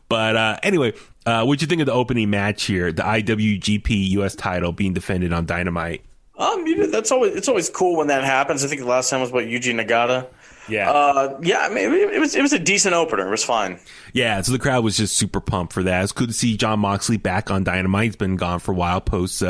[SPEAKER 6] But anyway, what'd you think of the opening match here? The IWGP US title being defended on Dynamite.
[SPEAKER 7] It's always cool when that happens. I think the last time was Yuji Nagata.
[SPEAKER 6] Yeah.
[SPEAKER 7] I mean, it was a decent opener. It was fine.
[SPEAKER 6] Yeah, so the crowd was just super pumped for that. It's good to see Jon Moxley back on Dynamite. He's been gone for a while post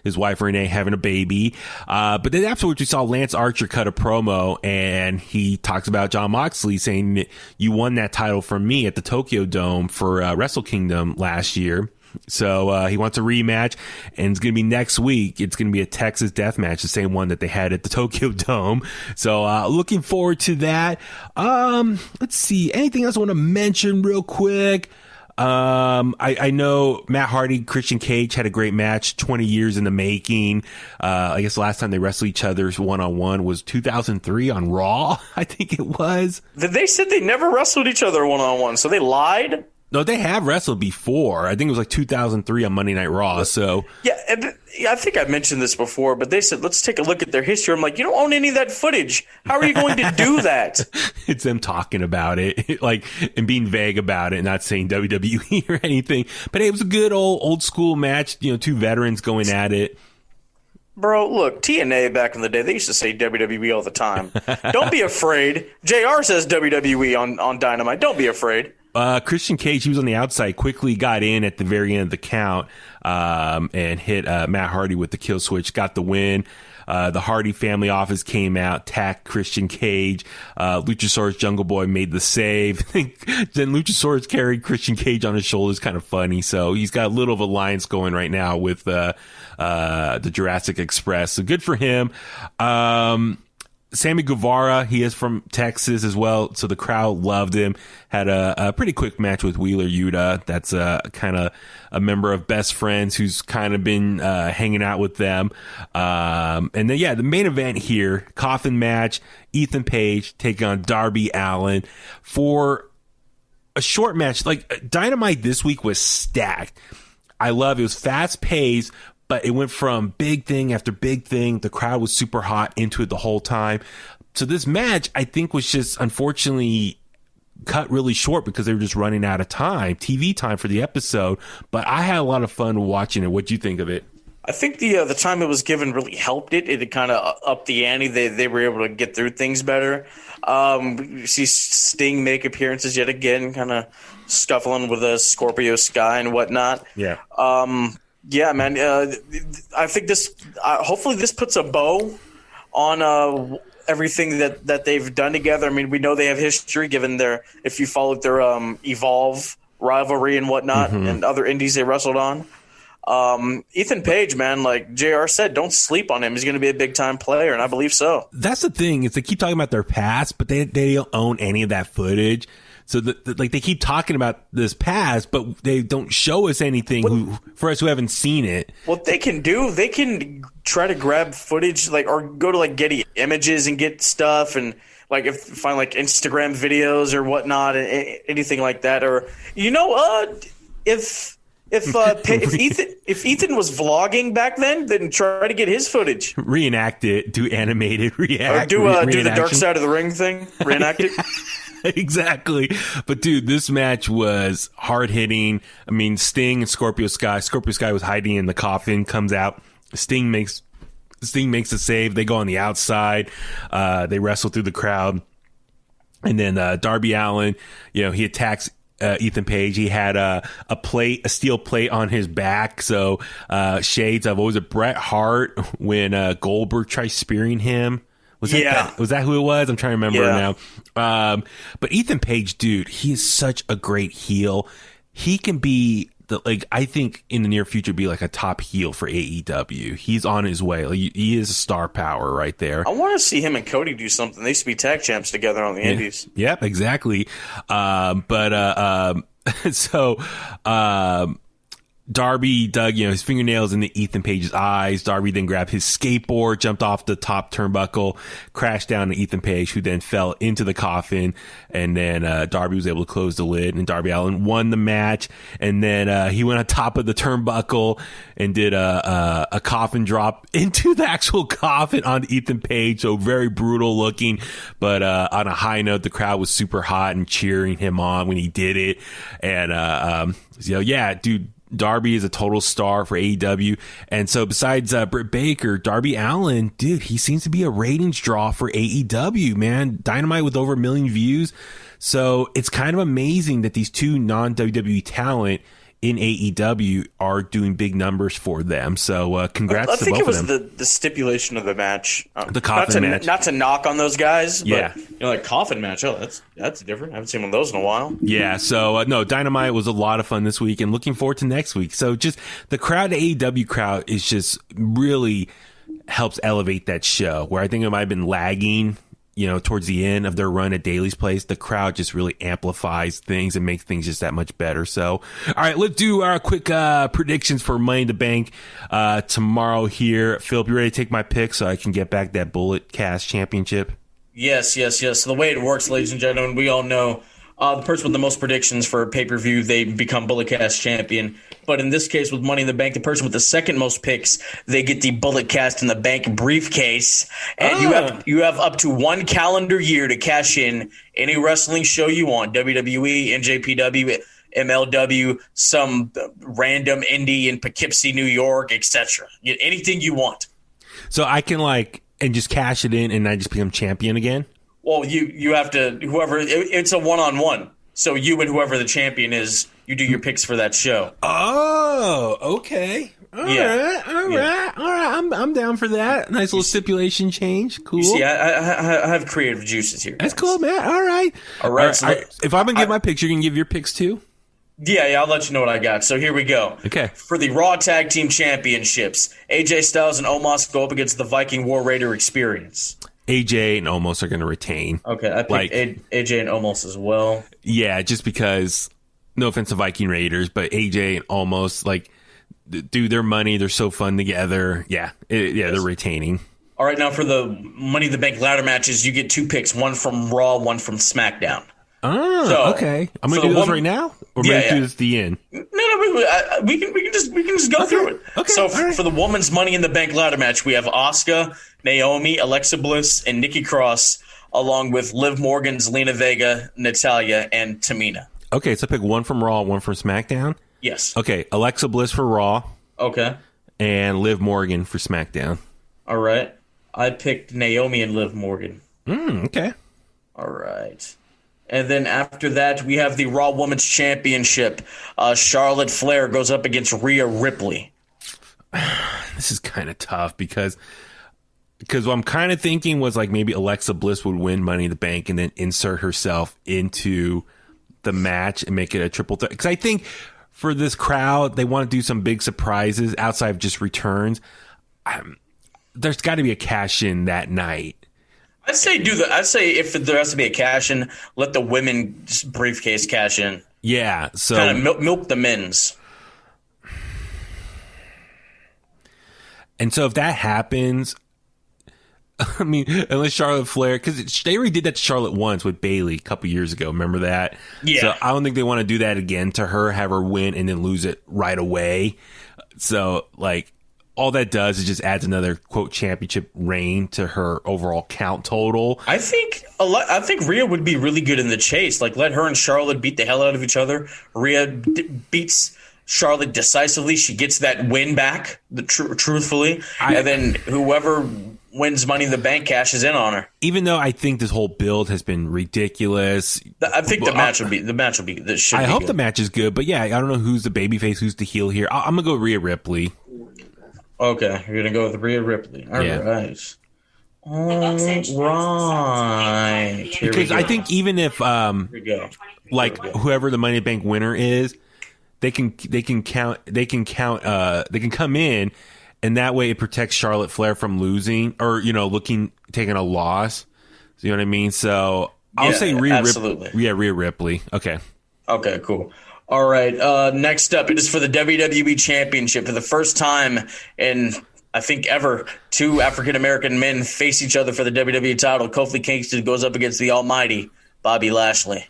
[SPEAKER 6] his wife Renee having a baby. But then afterwards, we saw Lance Archer cut a promo, and he talks about Jon Moxley saying, you won that title from me at the Tokyo Dome for Wrestle Kingdom last year. So he wants a rematch, and it's going to be next week. It's going to be a Texas death match, the same one that they had at the Tokyo Dome. So looking forward to that. Let's see. Anything else I want to mention real quick? I know Matt Hardy, Christian Cage had a great match, 20 years in the making. I guess the last time they wrestled each other one-on-one was 2003 on Raw, I think it was.
[SPEAKER 7] They said they never wrestled each other one-on-one, so they lied?
[SPEAKER 6] No, they have wrestled before. I think it was like 2003 on Monday Night Raw. So
[SPEAKER 7] yeah, I think I mentioned this before, but they said, let's take a look at their history. I'm like, you don't own any of that footage. How are you going to do that?
[SPEAKER 6] It's them talking about it, like, and being vague about it, not saying WWE or anything. But hey, it was a good old school match. You know, two veterans going at it.
[SPEAKER 7] Bro, look, TNA back in the day, they used to say WWE all the time. Don't be afraid. JR says WWE on Dynamite. Don't be afraid.
[SPEAKER 6] Christian Cage, he was on the outside, quickly got in at the very end of the count, and hit Matt Hardy with the kill switch, got the win. The Hardy family office came out, tacked Christian Cage. Luchasaurus Jungle Boy made the save. Then Luchasaurus carried Christian Cage on his shoulders, kind of funny. So he's got a little of alliance going right now with the Jurassic Express. So good for him. Sammy Guevara, he is from Texas as well, so the crowd loved him. Had a pretty quick match with Wheeler Yuta. That's kind of a member of Best Friends who's kind of been hanging out with them. And then, yeah, the main event here, coffin match, Ethan Page taking on Darby Allin for a short match. Like, Dynamite this week was stacked. I love it. It was fast paced, but it went from big thing after big thing. The crowd was super hot into it the whole time. So this match, I think, was just unfortunately cut really short because they were just running out of time, TV time for the episode. But I had a lot of fun watching it. What do you think of it?
[SPEAKER 7] I think the time it was given really helped it. It kind of upped the ante. They were able to get through things better. You see Sting make appearances yet again, kind of scuffling with a Scorpio Sky and whatnot.
[SPEAKER 6] Yeah.
[SPEAKER 7] Yeah, man. I think this. Hopefully, this puts a bow on everything that they've done together. I mean, we know they have history, given if you followed their Evolve rivalry and whatnot, and other indies they wrestled on. Ethan Page, man, like JR said, don't sleep on him. He's going to be a big time player, and I believe so.
[SPEAKER 6] That's the thing, is they keep talking about their past, but they don't own any of that footage. So like they keep talking about this past, but they don't show us anything for us who haven't seen it.
[SPEAKER 7] What they can do, they can try to grab footage, like, or go to like Getty Images and get stuff, and like find like Instagram videos or whatnot, anything like that. Or if Ethan was vlogging back then try to get his footage.
[SPEAKER 6] Reenact it, do animated react.
[SPEAKER 7] Or do the Dark Side of the Ring thing, reenact it.
[SPEAKER 6] Exactly. But dude, this match was hard hitting. I mean, Sting and Scorpio Sky was hiding in the coffin, comes out. Sting makes a save. They go on the outside. They wrestle through the crowd. And then Darby Allin, he attacks Ethan Page. He had a steel plate on his back. So shades of, what was it, Bret Hart when Goldberg tried spearing him? Was that who it was? I'm trying to remember now. But Ethan Page, dude, he is such a great heel. He can be I think in the near future be like a top heel for AEW. He's on his way. Like, he is a star power right there.
[SPEAKER 7] I want to see him and Cody do something. They used to be tag champs together on the Indies.
[SPEAKER 6] Yep, exactly. Darby dug, his fingernails into Ethan Page's eyes. Darby then grabbed his skateboard, jumped off the top turnbuckle, crashed down to Ethan Page, who then fell into the coffin. And then Darby was able to close the lid, and Darby Allin won the match. And then he went on top of the turnbuckle and did a coffin drop into the actual coffin on Ethan Page. So very brutal looking. But on a high note, the crowd was super hot and cheering him on when he did it. And yeah, dude. Darby is a total star for AEW. And so besides Britt Baker, Darby Allin, dude, he seems to be a ratings draw for AEW, man. Dynamite with over 1 million views. So it's kind of amazing that these two non-WWE talent in AEW are doing big numbers for them. So congrats to both of them.
[SPEAKER 7] I think it was the stipulation of the match.
[SPEAKER 6] The coffin match.
[SPEAKER 7] Not to knock on those guys,
[SPEAKER 6] yeah.
[SPEAKER 7] But like coffin match. Oh, that's different. I haven't seen one of those in a while.
[SPEAKER 6] Yeah, so no, Dynamite was a lot of fun this week, and looking forward to next week. So just the crowd, the AEW crowd, is just really helps elevate that show, where I think it might have been lagging, towards the end of their run at Daly's Place. The crowd just really amplifies things and makes things just that much better. So, all right, let's do our quick predictions for Money in the Bank tomorrow here. Philip, you ready to take my pick so I can get back that Bullet Cast Championship?
[SPEAKER 7] Yes. So the way it works, ladies and gentlemen, we all know the person with the most predictions for a pay-per-view, they become Bullet Cast champion. But in this case, with Money in the Bank, the person with the second most picks, they get the Bullet Cast in the Bank briefcase. And you have up to 1 calendar year to cash in any wrestling show you want, WWE, NJPW, MLW, some random indie in Poughkeepsie, New York, etc. Anything you want.
[SPEAKER 6] So I can and just cash it in and I just become champion again?
[SPEAKER 7] Well, you have to, it's a one-on-one. So you and whoever the champion is, you do your picks for that show.
[SPEAKER 6] Oh, okay. All right. I'm down for that. Nice little stipulation change. Cool.
[SPEAKER 7] You see, I have creative juices here.
[SPEAKER 6] That's cool, man. All right. So if I'm going to give my picks, you're going to give your picks too?
[SPEAKER 7] Yeah, I'll let you know what I got. So here we go.
[SPEAKER 6] Okay.
[SPEAKER 7] For the Raw Tag Team Championships, AJ Styles and Omos go up against the Viking War Raider Experience.
[SPEAKER 6] AJ and Omos are going to retain.
[SPEAKER 7] Okay, I picked AJ and Omos as well.
[SPEAKER 6] Yeah, just because, no offense to Viking Raiders, but AJ and Omos, dude, their money, they're so fun together. Yeah, they're retaining.
[SPEAKER 7] All right, now for the Money in the Bank ladder matches, you get 2 picks, one from Raw, one from SmackDown.
[SPEAKER 6] Oh, okay. I'm going to do those right now? Or do this at the end?
[SPEAKER 7] No, we can just go through it.
[SPEAKER 6] Okay.
[SPEAKER 7] So for the women's Money in the Bank ladder match, we have Asuka, Naomi, Alexa Bliss, and Nikki Cross, along with Liv Morgan, Zelina Vega, Natalya, and Tamina.
[SPEAKER 6] Okay, so pick one from Raw, one from SmackDown?
[SPEAKER 7] Yes.
[SPEAKER 6] Okay, Alexa Bliss for Raw.
[SPEAKER 7] Okay.
[SPEAKER 6] And Liv Morgan for SmackDown.
[SPEAKER 7] All right. I picked Naomi and Liv Morgan.
[SPEAKER 6] Okay.
[SPEAKER 7] All right. And then after that, we have the Raw Women's Championship. Charlotte Flair goes up against Rhea Ripley.
[SPEAKER 6] This is kind of tough because what I'm kind of thinking was maybe Alexa Bliss would win Money in the Bank and then insert herself into the match and make it a triple threat. Because I think for this crowd, they want to do some big surprises outside of just returns. There's got to be a cash in that night.
[SPEAKER 7] I'd say if there has to be a cash in, let the women briefcase cash in.
[SPEAKER 6] Yeah, so
[SPEAKER 7] kind of milk the men's.
[SPEAKER 6] And so if that happens, I mean, unless Charlotte Flair, because they already did that to Charlotte once with Bayley a couple years ago. Remember that?
[SPEAKER 7] Yeah.
[SPEAKER 6] So I don't think they want to do that again to her, have her win and then lose it right away. So all that does is just adds another quote championship reign to her overall count total.
[SPEAKER 7] I think Rhea would be really good in the chase. Let her and Charlotte beat the hell out of each other. Rhea beats Charlotte decisively. She gets that win back, truthfully, and then whoever wins Money in the Bank cashes in on her. Even
[SPEAKER 6] though I think this whole build has been ridiculous,
[SPEAKER 7] I think the match will be. I
[SPEAKER 6] hope the match is good, but yeah, I don't know who's the babyface, who's the heel here. I'm gonna go Rhea Ripley.
[SPEAKER 7] Okay, you're gonna go with Rhea Ripley. All right. All right.
[SPEAKER 6] Because I think even if whoever the Money in the Bank winner is, they can come in, and that way it protects Charlotte Flair from losing or taking a loss. You know what I mean? So I'll say Rhea Ripley. Yeah, Rhea Ripley. Okay.
[SPEAKER 7] Okay, cool. All right. Next up, it is for the WWE Championship. For the first time in, I think, ever, 2 African-American men face each other for the WWE title. Kofi Kingston goes up against the almighty Bobby Lashley.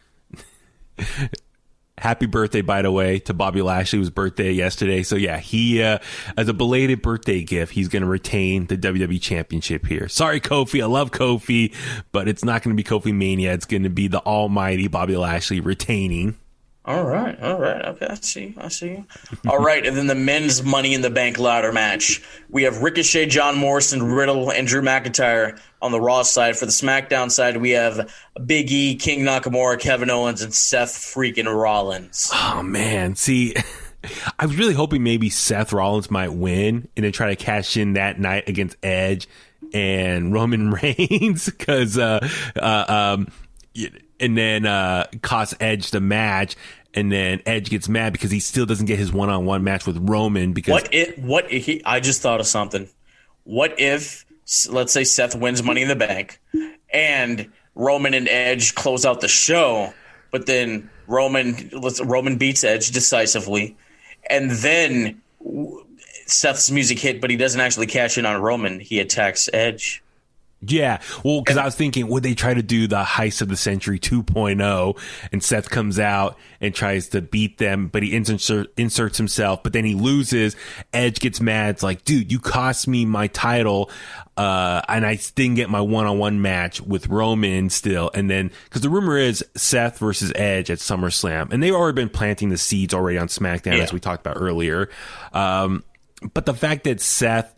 [SPEAKER 6] Happy birthday, by the way, to Bobby Lashley, whose birthday yesterday. So, yeah, he, as a belated birthday gift, he's going to retain the WWE Championship here. Sorry, Kofi. I love Kofi, but it's not going to be Kofi Mania. It's going to be the almighty Bobby Lashley retaining.
[SPEAKER 7] All right. Okay, I see you. All right, and then the men's Money in the Bank ladder match. We have Ricochet, John Morrison, Riddle, and Drew McIntyre on the Raw side. For the SmackDown side, we have Big E, King Nakamura, Kevin Owens, and Seth freaking Rollins.
[SPEAKER 6] Oh, man. See, I was really hoping maybe Seth Rollins might win and then try to cash in that night against Edge and Roman Reigns because and then cost Edge the match, and then Edge gets mad because he still doesn't get his one-on-one match with Roman. Because
[SPEAKER 7] I just thought of something. What if, let's say, Seth wins Money in the Bank and Roman and Edge close out the show, but then Roman beats Edge decisively, and then Seth's music hit, but he doesn't actually cash in on Roman. He attacks Edge.
[SPEAKER 6] Yeah, well, because I was thinking, would they try to do the Heist of the Century 2.0, and Seth comes out and tries to beat them, but he inserts himself, but then he loses. Edge gets mad. It's like, dude, you cost me my title, and I didn't get my one-on-one match with Roman still. And then, because the rumor is Seth versus Edge at SummerSlam, and they've already been planting the seeds already on SmackDown, as we talked about earlier. But the fact that Seth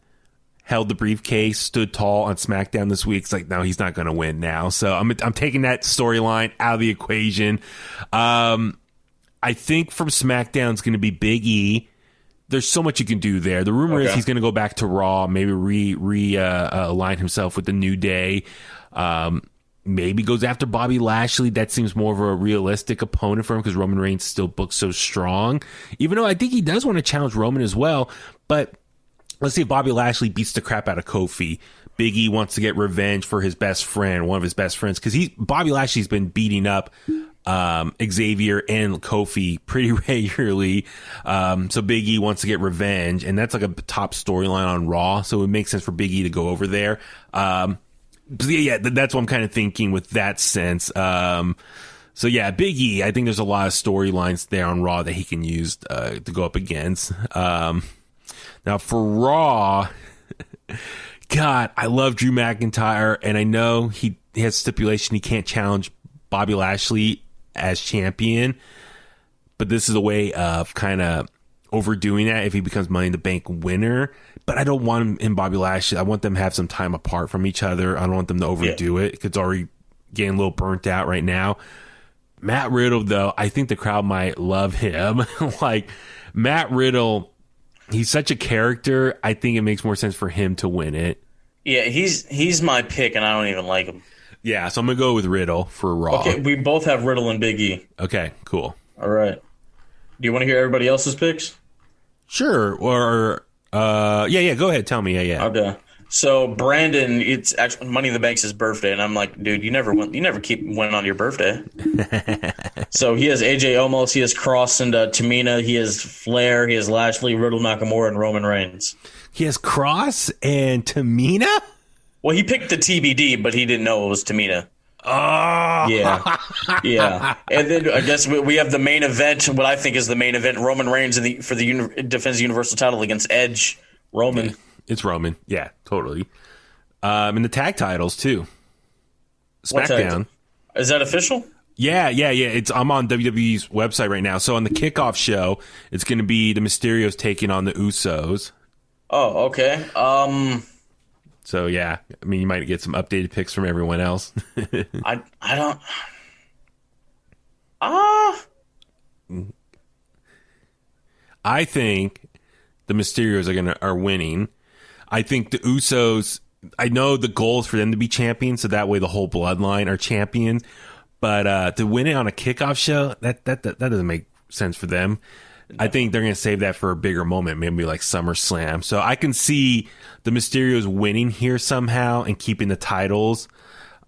[SPEAKER 6] held the briefcase, stood tall on SmackDown this week, it's like, no, he's not going to win now. So I'm taking that storyline out of the equation. I think from SmackDown it's going to be Big E. There's so much you can do there. The rumor is he's going to go back to Raw, maybe align himself with the New Day. Maybe goes after Bobby Lashley. That seems more of a realistic opponent for him because Roman Reigns still books so strong. Even though I think he does want to challenge Roman as well. But let's see if Bobby Lashley beats the crap out of Kofi. Big E wants to get revenge for his best friend, one of his best friends, because Bobby Lashley's been beating up Xavier and Kofi pretty regularly. So Big E wants to get revenge, and that's like a top storyline on Raw. So it makes sense for Big E to go over there. That's what I'm kind of thinking with that sense. So yeah, Big E, I think there's a lot of storylines there on Raw that he can use to go up against. Now for Raw, God, I love Drew McIntyre, and I know he has stipulation he can't challenge Bobby Lashley as champion, but this is a way of kind of overdoing that if he becomes Money in the Bank winner. But I don't want him in Bobby Lashley. I want them to have some time apart from each other. I don't want them to overdo it because it's already getting a little burnt out right now. Matt Riddle, though, I think the crowd might love him. Like, Matt Riddle, he's such a character. I think it makes more sense for him to win it.
[SPEAKER 7] Yeah, he's my pick, and I don't even like him.
[SPEAKER 6] Yeah, so I'm going to go with Riddle for Raw.
[SPEAKER 7] Okay, we both have Riddle and Big E.
[SPEAKER 6] Okay, cool.
[SPEAKER 7] All right. Do you want to hear everybody else's picks?
[SPEAKER 6] Sure. Or, yeah, go ahead. Tell me. Yeah.
[SPEAKER 7] Okay. So, Brandon, it's actually Money in the Bank's his birthday, and I'm like, dude, you never keep winning on your birthday. So, he has AJ Omos, he has Cross and Tamina, he has Flair, he has Lashley, Riddle, Nakamura, and Roman Reigns.
[SPEAKER 6] He has Cross and Tamina?
[SPEAKER 7] Well, he picked the TBD, but he didn't know it was Tamina.
[SPEAKER 6] Oh.
[SPEAKER 7] Yeah. And then I guess we have the main event, what I think is the main event, Roman Reigns for the defends the Universal title against Edge. Roman.
[SPEAKER 6] Yeah, it's Roman. Yeah, totally. And the tag titles, too. SmackDown.
[SPEAKER 7] Is that official?
[SPEAKER 6] Yeah. I'm on WWE's website right now. So on the kickoff show, it's going to be the Mysterios taking on the Usos.
[SPEAKER 7] Oh, okay.
[SPEAKER 6] So, yeah, I mean, you might get some updated picks from everyone else.
[SPEAKER 7] I don't...
[SPEAKER 6] I think the Mysterios are winning. I think the Usos, I know the goal is for them to be champions, so that way the whole bloodline are champions. But to win it on a kickoff show, that doesn't make sense for them. I think they're going to save that for a bigger moment, maybe like SummerSlam. So I can see the Mysterios winning here somehow and keeping the titles.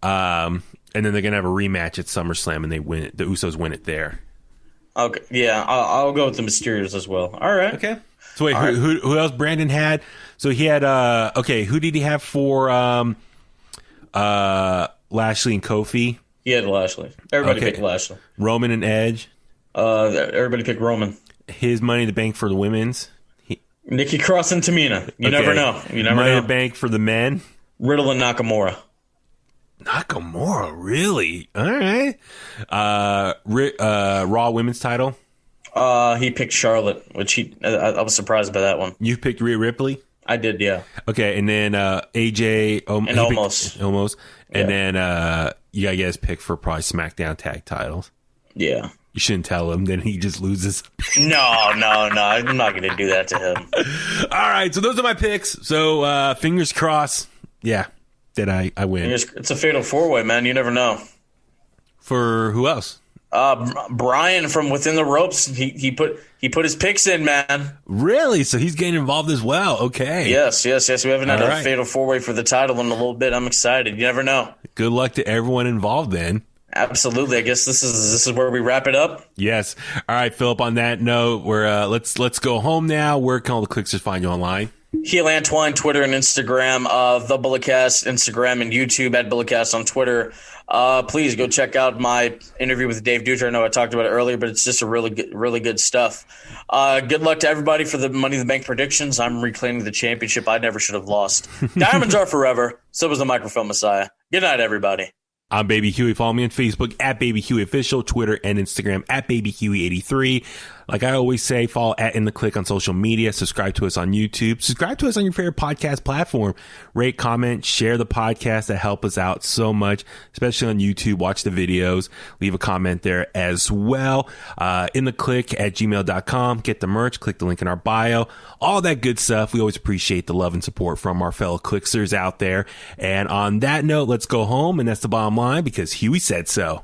[SPEAKER 6] And then they're going to have a rematch at SummerSlam and they win it. The Usos win it there.
[SPEAKER 7] Okay, yeah, I'll go with the Mysterios as well. All right.
[SPEAKER 6] Okay. So wait, who else Brandon had? So he had, who did he have for Lashley and Kofi?
[SPEAKER 7] He had Lashley. Everybody picked Lashley.
[SPEAKER 6] Roman and Edge?
[SPEAKER 7] Everybody picked Roman.
[SPEAKER 6] His Money in the Bank for the women's.
[SPEAKER 7] Nikki Cross and Tamina. You never know.
[SPEAKER 6] Money in the Bank for the men.
[SPEAKER 7] Riddle and Nakamura.
[SPEAKER 6] Nakamura, really? All right. Raw women's title.
[SPEAKER 7] He picked Charlotte, which I was surprised by that one.
[SPEAKER 6] You picked Rhea Ripley.
[SPEAKER 7] I did, yeah.
[SPEAKER 6] Okay, and then AJ
[SPEAKER 7] and
[SPEAKER 6] Omos, and then you guys pick for probably SmackDown tag titles.
[SPEAKER 7] Yeah.
[SPEAKER 6] You shouldn't tell him. Then he just loses.
[SPEAKER 7] No. I'm not going to do that to him.
[SPEAKER 6] All right. So those are my picks. So fingers crossed. Yeah. That I win.
[SPEAKER 7] It's a fatal 4-way, man. You never know.
[SPEAKER 6] For who else?
[SPEAKER 7] Brian from Within the Ropes. He put his picks in, man.
[SPEAKER 6] Really? So he's getting involved as well. Okay.
[SPEAKER 7] Yes. We haven't had a fatal 4-way for the title in a little bit. I'm excited. You never know.
[SPEAKER 6] Good luck to everyone involved then.
[SPEAKER 7] Absolutely. I guess this is where we wrap it up.
[SPEAKER 6] Yes. All right, Philip. On that note, we're let's go home now. Where can all the Kliqsters find you online?
[SPEAKER 7] Heel Antoine, Twitter and Instagram, The Bulletcast, Instagram and YouTube at Bulletcast on Twitter. Please go check out my interview with Dave Dutra. I know I talked about it earlier, but it's just a really good stuff. Good luck to everybody for the Money in the Bank predictions. I'm reclaiming the championship I never should have lost. Diamonds are forever. So was the Microphone Messiah. Good night, everybody.
[SPEAKER 6] I'm Baby Huey. Follow me on Facebook at Baby Huey Official, Twitter and Instagram at Baby Huey83. Like I always say, follow at In The Kliq on social media. Subscribe to us on YouTube. Subscribe to us on your favorite podcast platform. Rate, comment, share the podcast. That help us out so much, especially on YouTube. Watch the videos. Leave a comment there as well. In The Kliq at gmail.com. Get the merch. Click the link in our bio. All that good stuff. We always appreciate the love and support from our fellow Kliqsters out there. And on that note, let's go home. And that's the bottom line because Huey said so.